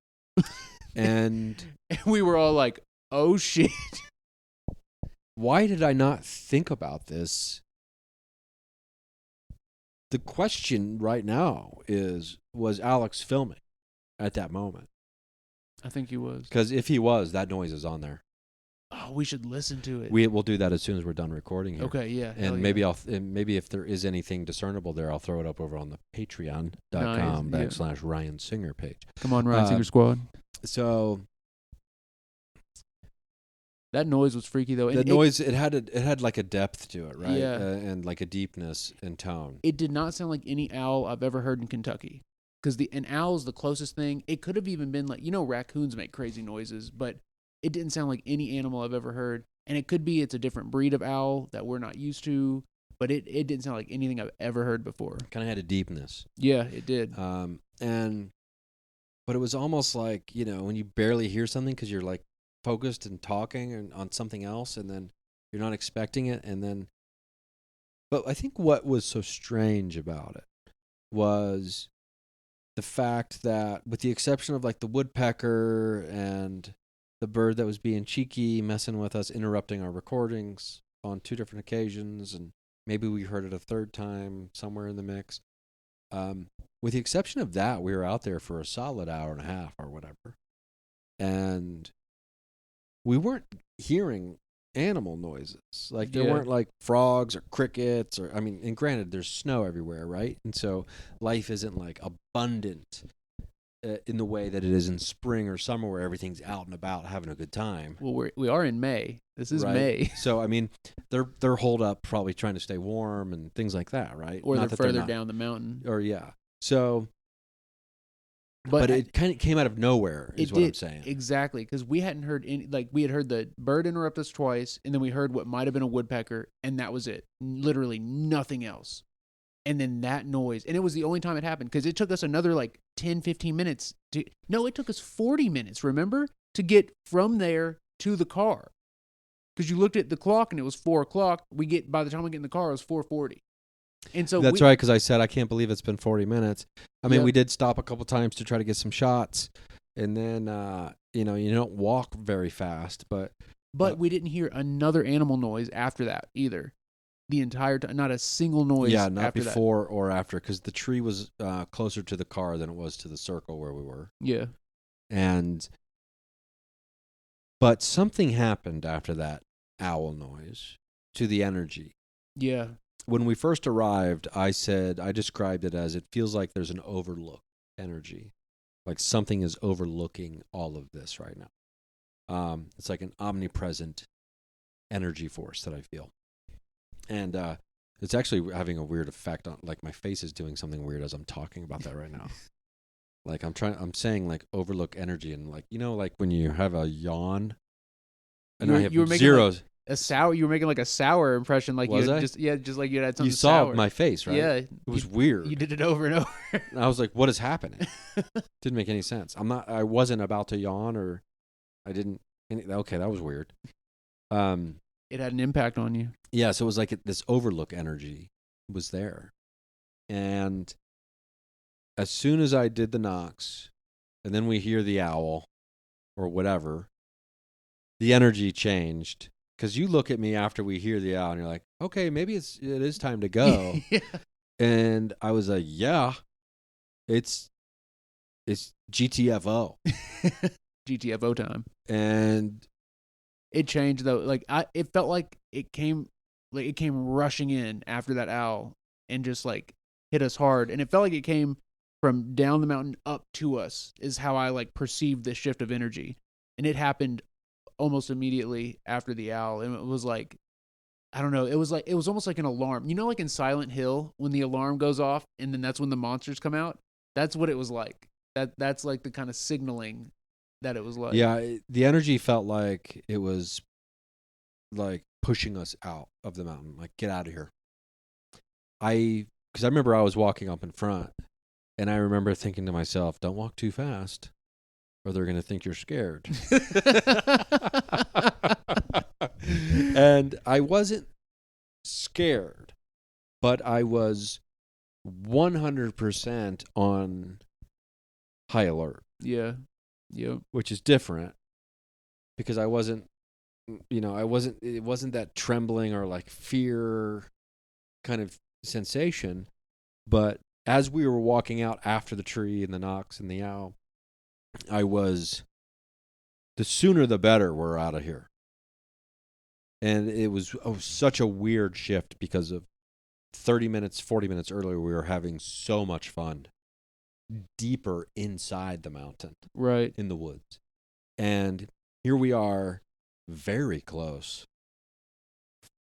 And we were all like, oh shit. Why did I not think about this? The question right now is, was Alex filming at that moment? I think he was. Because if he was, that noise is on there. Oh, we should listen to it. We'll do that as soon as we're done recording here. Okay, yeah. And maybe maybe if there is anything discernible there, I'll throw it up over on the patreon.com / Ryan Singer page. Come on, Ryan Singer Squad. So that noise was freaky though. The noise, it had like a depth to it, right? Yeah. And like a deepness in tone. It did not sound like any owl I've ever heard in Kentucky. Because an owl is the closest thing. It could have even been like, raccoons make crazy noises, but it didn't sound like any animal I've ever heard. And it could be it's a different breed of owl that we're not used to, but it didn't sound like anything I've ever heard before. Kind of had a deepness. Yeah, it did. But it was almost like, when you barely hear something because you're like focused and talking on something else, and then you're not expecting it, but I think what was so strange about it was the fact that, with the exception of like the woodpecker and the bird that was being cheeky, messing with us, interrupting our recordings on 2 different occasions, and maybe we heard it a third time somewhere in the mix. With the exception of that, we were out there for a solid hour and a half or whatever. And we weren't hearing animal noises. Like there weren't like frogs or crickets and granted there's snow everywhere, right? And so life isn't like abundant in the way that it is in spring or summer where everything's out and about having a good time. Well, we are in May. This is right? May. So they're holed up probably trying to stay warm and things like that, right? Or they're further down the mountain. Or yeah. So but it kind of came out of nowhere is what I'm saying. Exactly, because we hadn't heard we had heard the bird interrupt us twice, and then we heard what might have been a woodpecker, and that was it. Literally nothing else. And then that noise, and it was the only time it happened, because it took us another 10, 15 minutes it took us 40 minutes, remember, to get from there to the car. Because you looked at the clock and it was 4 o'clock. By the time we get in the car, it was 4:40. And so that's right, because I said I can't believe it's been 40 minutes. We did stop a couple times to try to get some shots, and then you don't walk very fast, but we didn't hear another animal noise after that either. The entire time, not a single noise. Yeah, not after before or after, because the tree was closer to the car than it was to the circle where we were. Yeah, but something happened after that owl noise to the energy. Yeah. When we first arrived, I described it as, it feels like there's an overlook energy. Like something is overlooking all of this right now. It's like an omnipresent energy force that I feel. And it's actually having a weird effect on, like, my face is doing something weird as I'm talking about that right now. Like I'm saying like overlook energy, and like, like when you have a yawn and I have zeros. You were making like a sour impression, like was you I? just like you had something. You saw sour. my face, right? Yeah, it was weird. You did it over and over. And I was like, "What is happening?" Didn't make any sense. I wasn't about to yawn, or I didn't. Okay, that was weird. It had an impact on you. Yeah, so it was like this overlook energy, was there. And as soon as I did the knocks, and then we hear the owl or whatever, the energy changed. Because you look at me after we hear the owl, and you're like, okay, maybe it is time to go. Yeah. And I was like, yeah, it's GTFO. GTFO time. And it changed though. Like it felt like it came rushing in after that owl and just like hit us hard. And it felt like it came from down the mountain up to us is how I like perceived this shift of energy. And it happened almost immediately after the owl. And it was like, I don't know. It was almost like an alarm. You know, like in Silent Hill when the alarm goes off and then that's when the monsters come out. That's what it was like. That's like the kind of signaling that it was like. Yeah, the energy felt like it was like pushing us out of the mountain, like get out of here. Because I remember I was walking up in front, and I remember thinking to myself, "Don't walk too fast, or they're going to think you're scared." And I wasn't scared, but I was 100% on high alert. Yeah. Yep. Which is different because it wasn't that trembling or like fear kind of sensation. But as we were walking out after the tree and the knocks and the owl, the sooner the better, we're out of here. And it was such a weird shift because of 30 minutes, 40 minutes earlier, we were having so much fun deeper inside the mountain, right, in the woods. And here we are very close,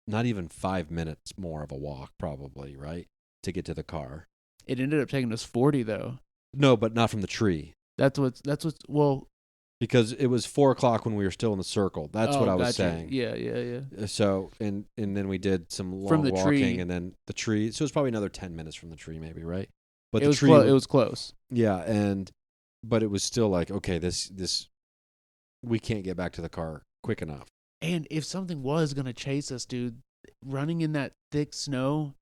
not even 5 minutes more of a walk probably, right, to get to the car. It ended up taking us 40 though. No, but not from the tree. That's what's well, because it was 4:00 when we were still in the circle. That's what I was saying. Yeah. So and then we did some long from the walking tree. And then the tree. So it was probably another 10 minutes from the tree maybe, right? But it the was tree it was close. Yeah, but it was still like, okay, this we can't get back to the car quick enough. And if something was going to chase us, dude, running in that thick snow,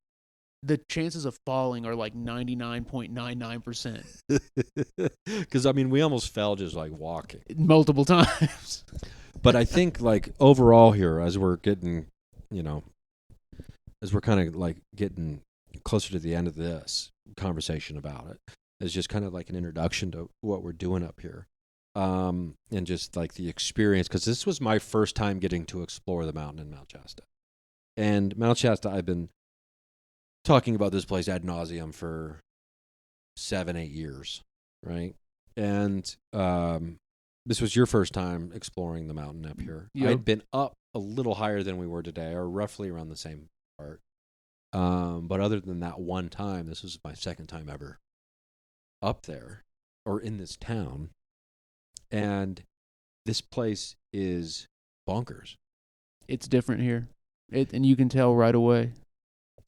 the chances of falling are like 99.99%. Because, I mean, we almost fell just like walking. Multiple times. But I think like overall here, as we're getting, as we're kind of like getting closer to the end of this conversation about it, is just kind of like an introduction to what we're doing up here. And just like the experience, because this was my first time getting to explore the mountain in Mount Shasta. And Mount Shasta, I've been talking about this place ad nauseum for 7-8 years, right? And this was your first time exploring the mountain up here. Yep. I'd been up a little higher than we were today, or roughly around the same part. But other than that one time, this was my second time ever up there or in this town. And this place is bonkers. It's different here. And you can tell right away.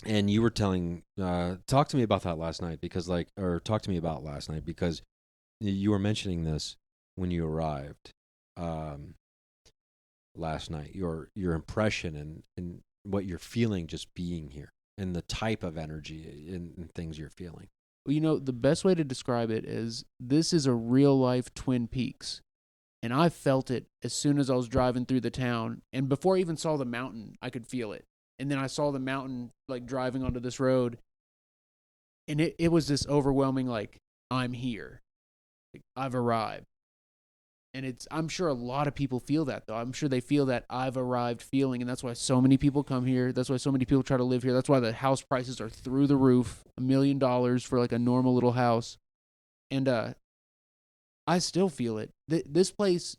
And you were talk to me about that last night because you were mentioning this when you arrived last night, your impression and what you're feeling just being here and the type of energy and things you're feeling. Well, the best way to describe it is this is a real life Twin Peaks. And I felt it as soon as I was driving through the town. And before I even saw the mountain, I could feel it. And then I saw the mountain, like, driving onto this road. And it was this overwhelming, like, I'm here. Like, I've arrived. And I'm sure a lot of people feel that, though. I'm sure they feel that I've arrived feeling. And that's why so many people come here. That's why so many people try to live here. That's why the house prices are through the roof. $1 million for, like, a normal little house. And I still feel it. This place,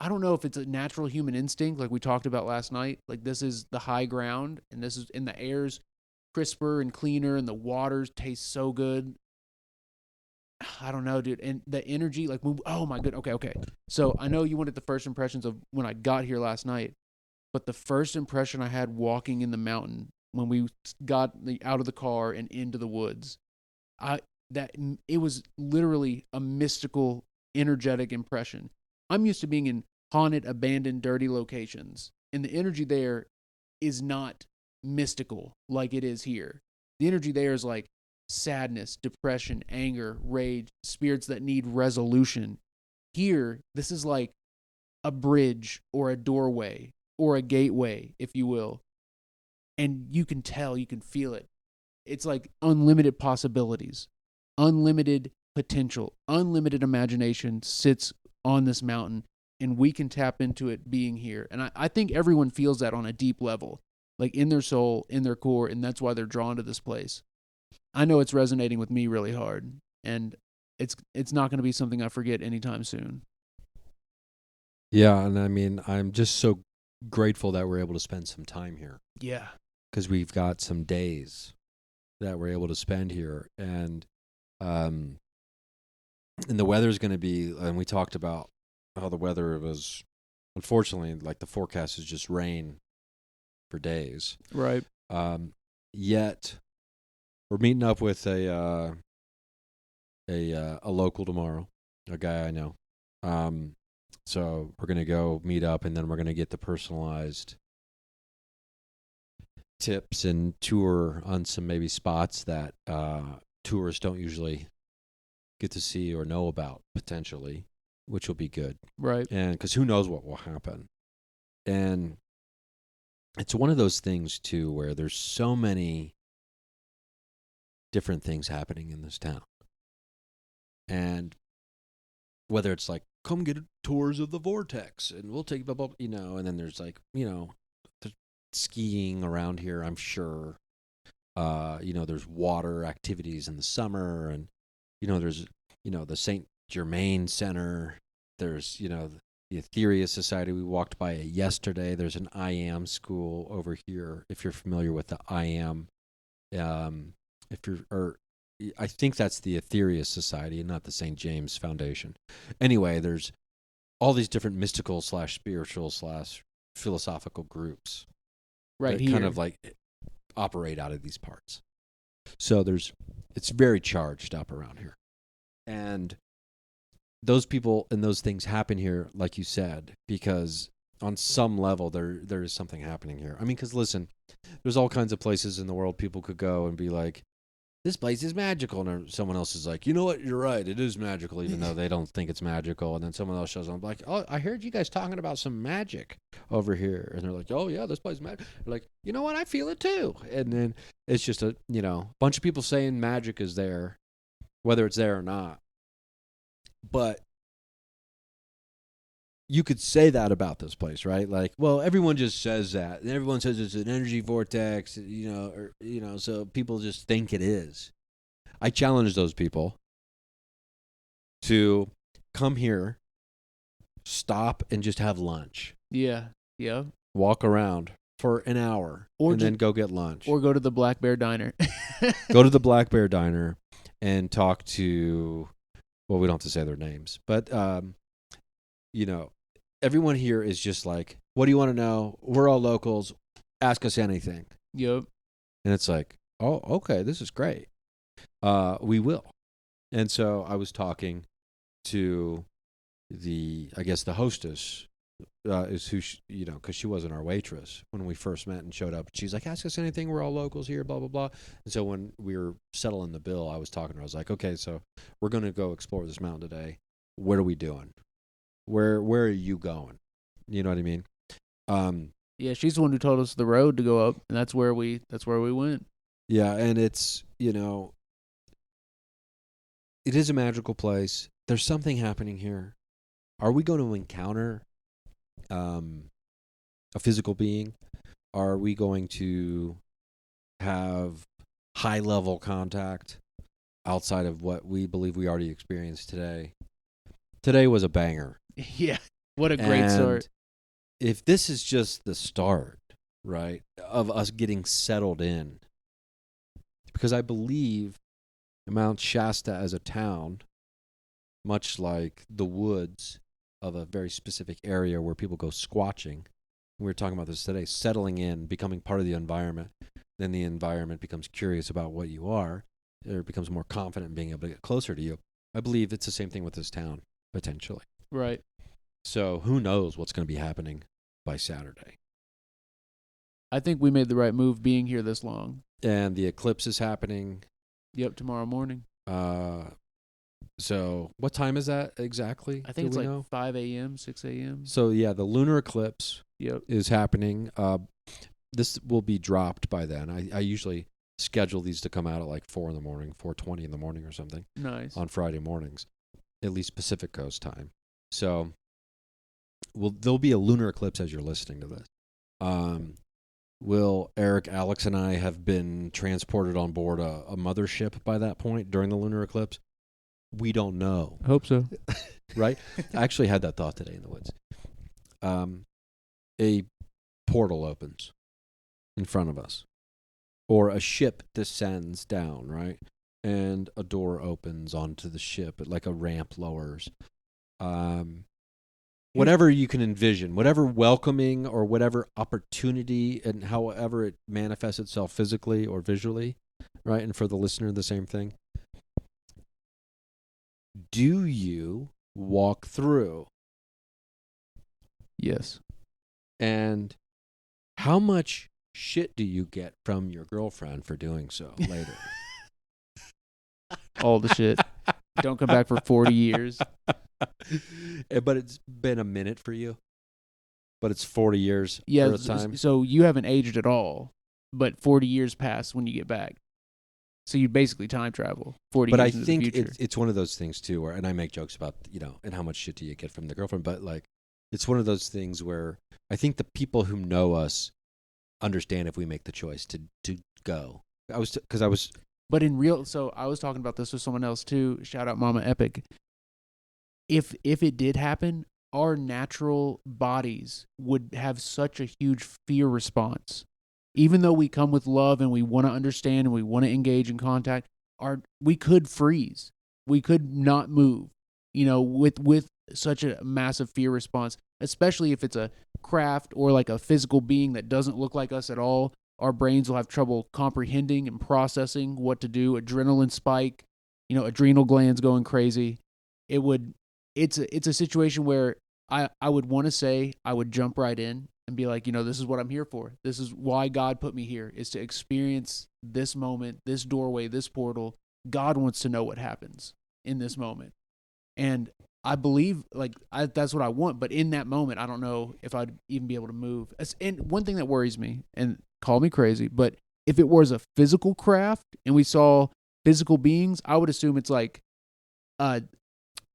I don't know if it's a natural human instinct like we talked about last night. Like, this is the high ground, and the air's crisper and cleaner, and the waters taste so good. I don't know, dude. And the energy, like, oh my good. Okay. So I know you wanted the first impressions of when I got here last night, but the first impression I had walking in the mountain when we got out of the car and into the woods, it was literally a mystical, energetic impression. I'm used to being in haunted, abandoned, dirty locations, and the energy there is not mystical like it is here. The energy there is like sadness, depression, anger, rage, spirits that need resolution. Here, this is like a bridge or a doorway or a gateway, if you will. And you can tell, you can feel it. It's like unlimited possibilities, unlimited potential, unlimited imagination sits on this mountain, and we can tap into it being here. And I think everyone feels that on a deep level, like in their soul, in their core, and that's why they're drawn to this place. I know it's resonating with me really hard, and it's not going to be something I forget anytime soon. Yeah, and I mean, I'm just so grateful that we're able to spend some time here. Yeah. Because we've got some days that we're able to spend here, and the weather's going to be, and we talked about how the weather was, unfortunately, like the forecast is just rain for days. Right. Yet we're meeting up with a local tomorrow, a guy I know. So we're going to go meet up, and then we're going to get the personalized tips and tour on some maybe spots that tourists don't usually get to see or know about, potentially, which will be good. Right. And because who knows what will happen. And it's one of those things, too, where there's so many different things happening in this town. And whether it's like, come get tours of the vortex, and we'll take, and then there's like, skiing around here, I'm sure. There's water activities in the summer, and there's the St. Germain Center. There's the Etheria Society. We walked by it yesterday. There's an I Am school over here. If you're familiar with the I Am, I think that's the Etheria Society and not the St. James Foundation. Anyway, there's all these different mystical / spiritual / philosophical groups. Right that here. kind of like operate out of these parts. So it's very charged up around here. And those people and those things happen here, like you said, because on some level there is something happening here. I mean, because listen, there's all kinds of places in the world people could go and be like, this place is magical. And someone else is like, you know what, you're right, it is magical, even though they don't think it's magical. And then someone else shows up like, oh, I heard you guys talking about some magic over here. And they're like, oh, yeah, this place is magic. They're like, you know what, I feel it too. And then it's just a bunch of people saying magic is there, whether it's there or not. But you could say that about this place, right? Like, well, everyone just says that, and everyone says it's an energy vortex, so people just think it is. I challenge those people to come here, stop, and just have lunch. Yeah. Walk around for an hour, and then go get lunch. Or go to the Black Bear Diner. Go to the Black Bear Diner and talk to, well, we don't have to say their names, but, everyone here is just like, what do you want to know? We're all locals. Ask us anything. Yep. And it's like, oh, okay, this is great. We will. And so I was talking to the hostess, is who, because she wasn't our waitress when we first met and showed up. She's like, ask us anything. We're all locals here, blah, blah, blah. And so when we were settling the bill, I was talking to her. I was like, okay, so we're going to go explore this mountain today. What are we doing? Where are you going? You know what I mean? Yeah, she's the one who told us the road to go up, and that's where we went. Yeah, and it's, it is a magical place. There's something happening here. Are we going to encounter a physical being? Are we going to have high-level contact outside of what we believe we already experienced today? Today was a banger. Yeah, what a great start. If this is just the start, right, of us getting settled in, because I believe Mount Shasta as a town, much like the woods of a very specific area where people go squatching, we were talking about this today, settling in, becoming part of the environment, then the environment becomes curious about what you are, or becomes more confident in being able to get closer to you. I believe it's the same thing with this town, potentially. Right. So who knows what's going to be happening by Saturday. I think we made the right move being here this long. And the eclipse is happening. Yep, tomorrow morning. So what time is that exactly? I think it's like 5 a.m., 6 a.m. So yeah, the lunar eclipse is happening. This will be dropped by then. I usually schedule these to come out at like 4 in the morning, 4:20 in the morning or something. Nice. On Friday mornings, at least Pacific Coast time. So there'll be a lunar eclipse as you're listening to this. Will Eric, Alex, and I have been transported on board a mothership by that point during the lunar eclipse? We don't know. I hope so. Right? I actually had that thought today in the woods. A portal opens in front of us, or a ship descends down, right? And a door opens onto the ship, like a ramp lowers. Whatever you can envision, whatever welcoming or whatever opportunity, and however it manifests itself physically or visually, right? And for the listener, the same thing. Do you walk through? Yes. And how much shit do you get from your girlfriend for doing so later? All the shit. Don't come back for 40 years. But it's been a minute for you. But it's 40 years for a time. So you haven't aged at all, but 40 years pass when you get back. So you basically time travel 40 but years I into think the future. it's one of those things too, where, and I make jokes about, and how much shit do you get from the girlfriend, but like, it's one of those things where I think the people who know us understand if we make the choice to go. But in real, so I was talking about this with someone else too. Shout out Mama Epic. If it did happen, our natural bodies would have such a huge fear response. Even though we come with love and we want to understand and we want to engage in contact, we could freeze. We could not move, with such a massive fear response, especially if it's a craft or like a physical being that doesn't look like us at all. Our brains will have trouble comprehending and processing what to do. Adrenaline spike, adrenal glands going crazy. It's a situation where I would want to say I would jump right in and be like, this is what I'm here for. This is why God put me here, is to experience this moment, this doorway, this portal. God wants to know what happens in this moment. And I believe that's what I want. But in that moment, I don't know if I'd even be able to move. And one thing that worries me, and call me crazy, but if it was a physical craft and we saw physical beings, I would assume it's like a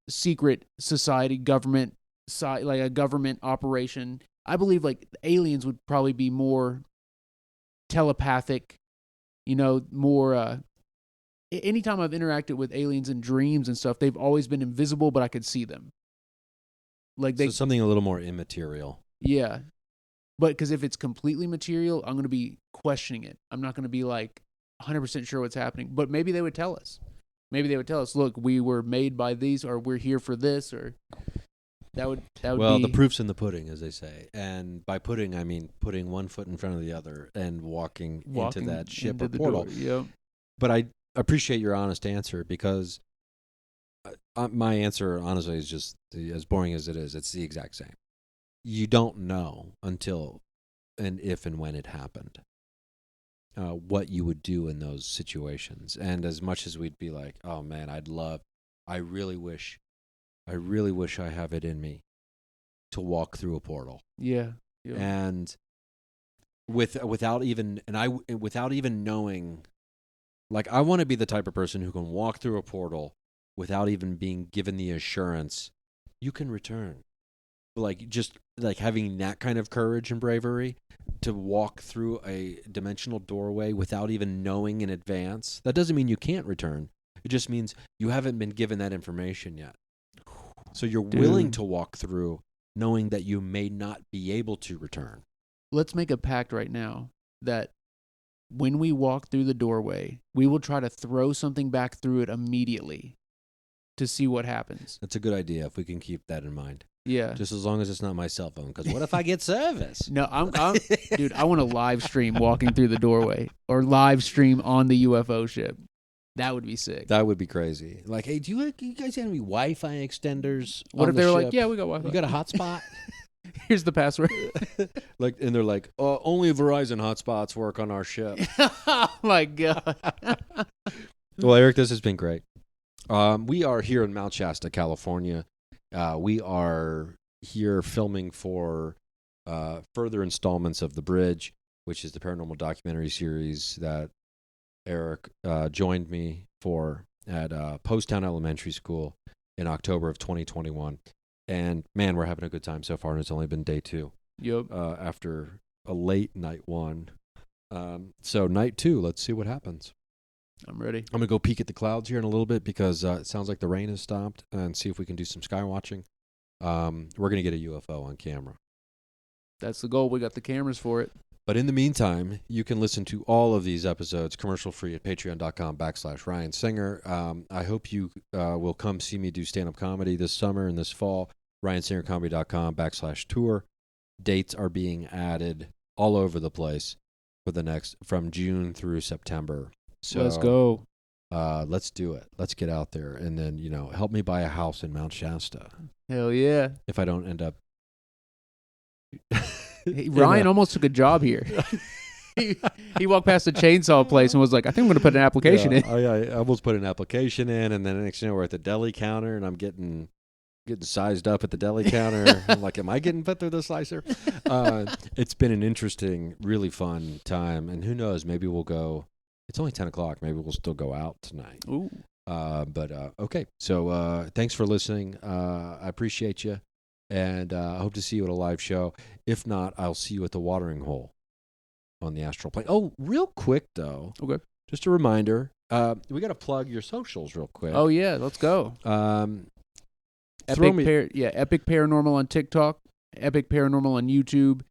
secret society, government, like a government operation. I believe like aliens would probably be more telepathic, more. Anytime I've interacted with aliens in dreams and stuff, they've always been invisible, but I could see them. So something a little more immaterial. Yeah. But because if it's completely material, I'm going to be questioning it. I'm not going to be like 100% sure what's happening. But maybe they would tell us. Look, we were made by these, or we're here for this, or that would well, be... the proof's in the pudding, as they say. And by pudding, I mean putting one foot in front of the other and walking into that ship or portal. Yep. But I appreciate your honest answer, because my answer, honestly, is just as boring as it is. It's the exact same. You don't know until and if and when it happened what you would do in those situations. And as much as we'd be like, oh man, I really wish I have it in me to walk through a portal. Yeah. And without even knowing, like, I want to be the type of person who can walk through a portal without even being given the assurance you can return. Like, just like having that kind of courage and bravery to walk through a dimensional doorway without even knowing in advance. That doesn't mean you can't return. It just means you haven't been given that information yet. So you're willing to walk through knowing that you may not be able to return. Let's make a pact right now that when we walk through the doorway, we will try to throw something back through it immediately to see what happens. That's a good idea if we can keep that in mind. Yeah. Just as long as it's not my cell phone, because what if I get service? No, I'm dude, I want to live stream walking through the doorway, or live stream on the UFO ship. That would be sick. That would be crazy. Like, hey, do you guys have any Wi-Fi extenders? What if they were like, yeah, we got Wi-Fi. You got a hotspot? Here's the password. Like, and they're like, only Verizon hotspots work on our ship. Oh my god. Well, Eric, this has been great. We are here in Mount Shasta, California. We are here filming for further installments of The Bridge, which is the paranormal documentary series that Eric joined me for at Poasttown Elementary School in October of 2021. And man, we're having a good time so far, and it's only been day 2. Yep. After a late night 1. So night 2, let's see what happens. I'm ready. I'm going to go peek at the clouds here in a little bit because it sounds like the rain has stopped, and see if we can do some sky watching. We're going to get a UFO on camera. That's the goal. We got the cameras for it. But in the meantime, you can listen to all of these episodes commercial-free at patreon.com/Ryan Singer. I hope you will come see me do stand-up comedy this summer and this fall. RyanSingerComedy.com/tour. Dates are being added all over the place for the next, from June through September. So Let's go. Let's do it. Let's get out there. And then, help me buy a house in Mount Shasta. Hell yeah. If I don't end up... Hey, Ryan almost took a job here. He walked past the chainsaw place and was like, I think I'm going to put an application in. I almost put an application in, and then the next thing we're at the deli counter, and I'm getting sized up at the deli counter. I'm like, am I getting put through the slicer? It's been an interesting, really fun time, and who knows, maybe we'll go. It's only 10 o'clock. Maybe we'll still go out tonight. Ooh. Okay. So thanks for listening. I appreciate you. And I hope to see you at a live show. If not, I'll see you at the watering hole on the astral plane. Oh, real quick, though. Okay. Just a reminder. We got to plug your socials real quick. Oh, yeah. Let's go. Epic Paranormal on TikTok, Epic Paranormal on YouTube,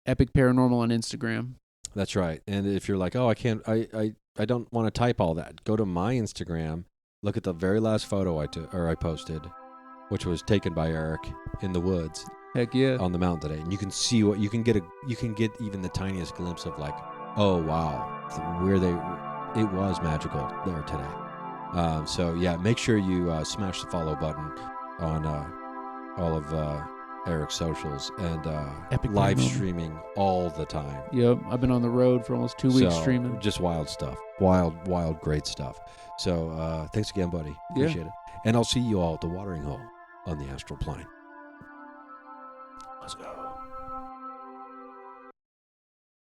Epic Paranormal on Instagram. That's right. And if you're like, I can't, I don't want to type all that, go to my Instagram. Look at the very last photo I posted, which was taken by Eric in the woods. Heck yeah. On the mountain today. And you can see what you can get even the tiniest glimpse of, like, oh wow, it was magical there today. So yeah, make sure you smash the follow button on all of Eric's socials, and Epic live Paranormal. Streaming all the time. Yep, I've been on the road for almost 2 weeks streaming. Just wild stuff. Wild, great stuff. So thanks again, buddy. Appreciate it. And I'll see you all at the watering hole on the astral plane. Let's go.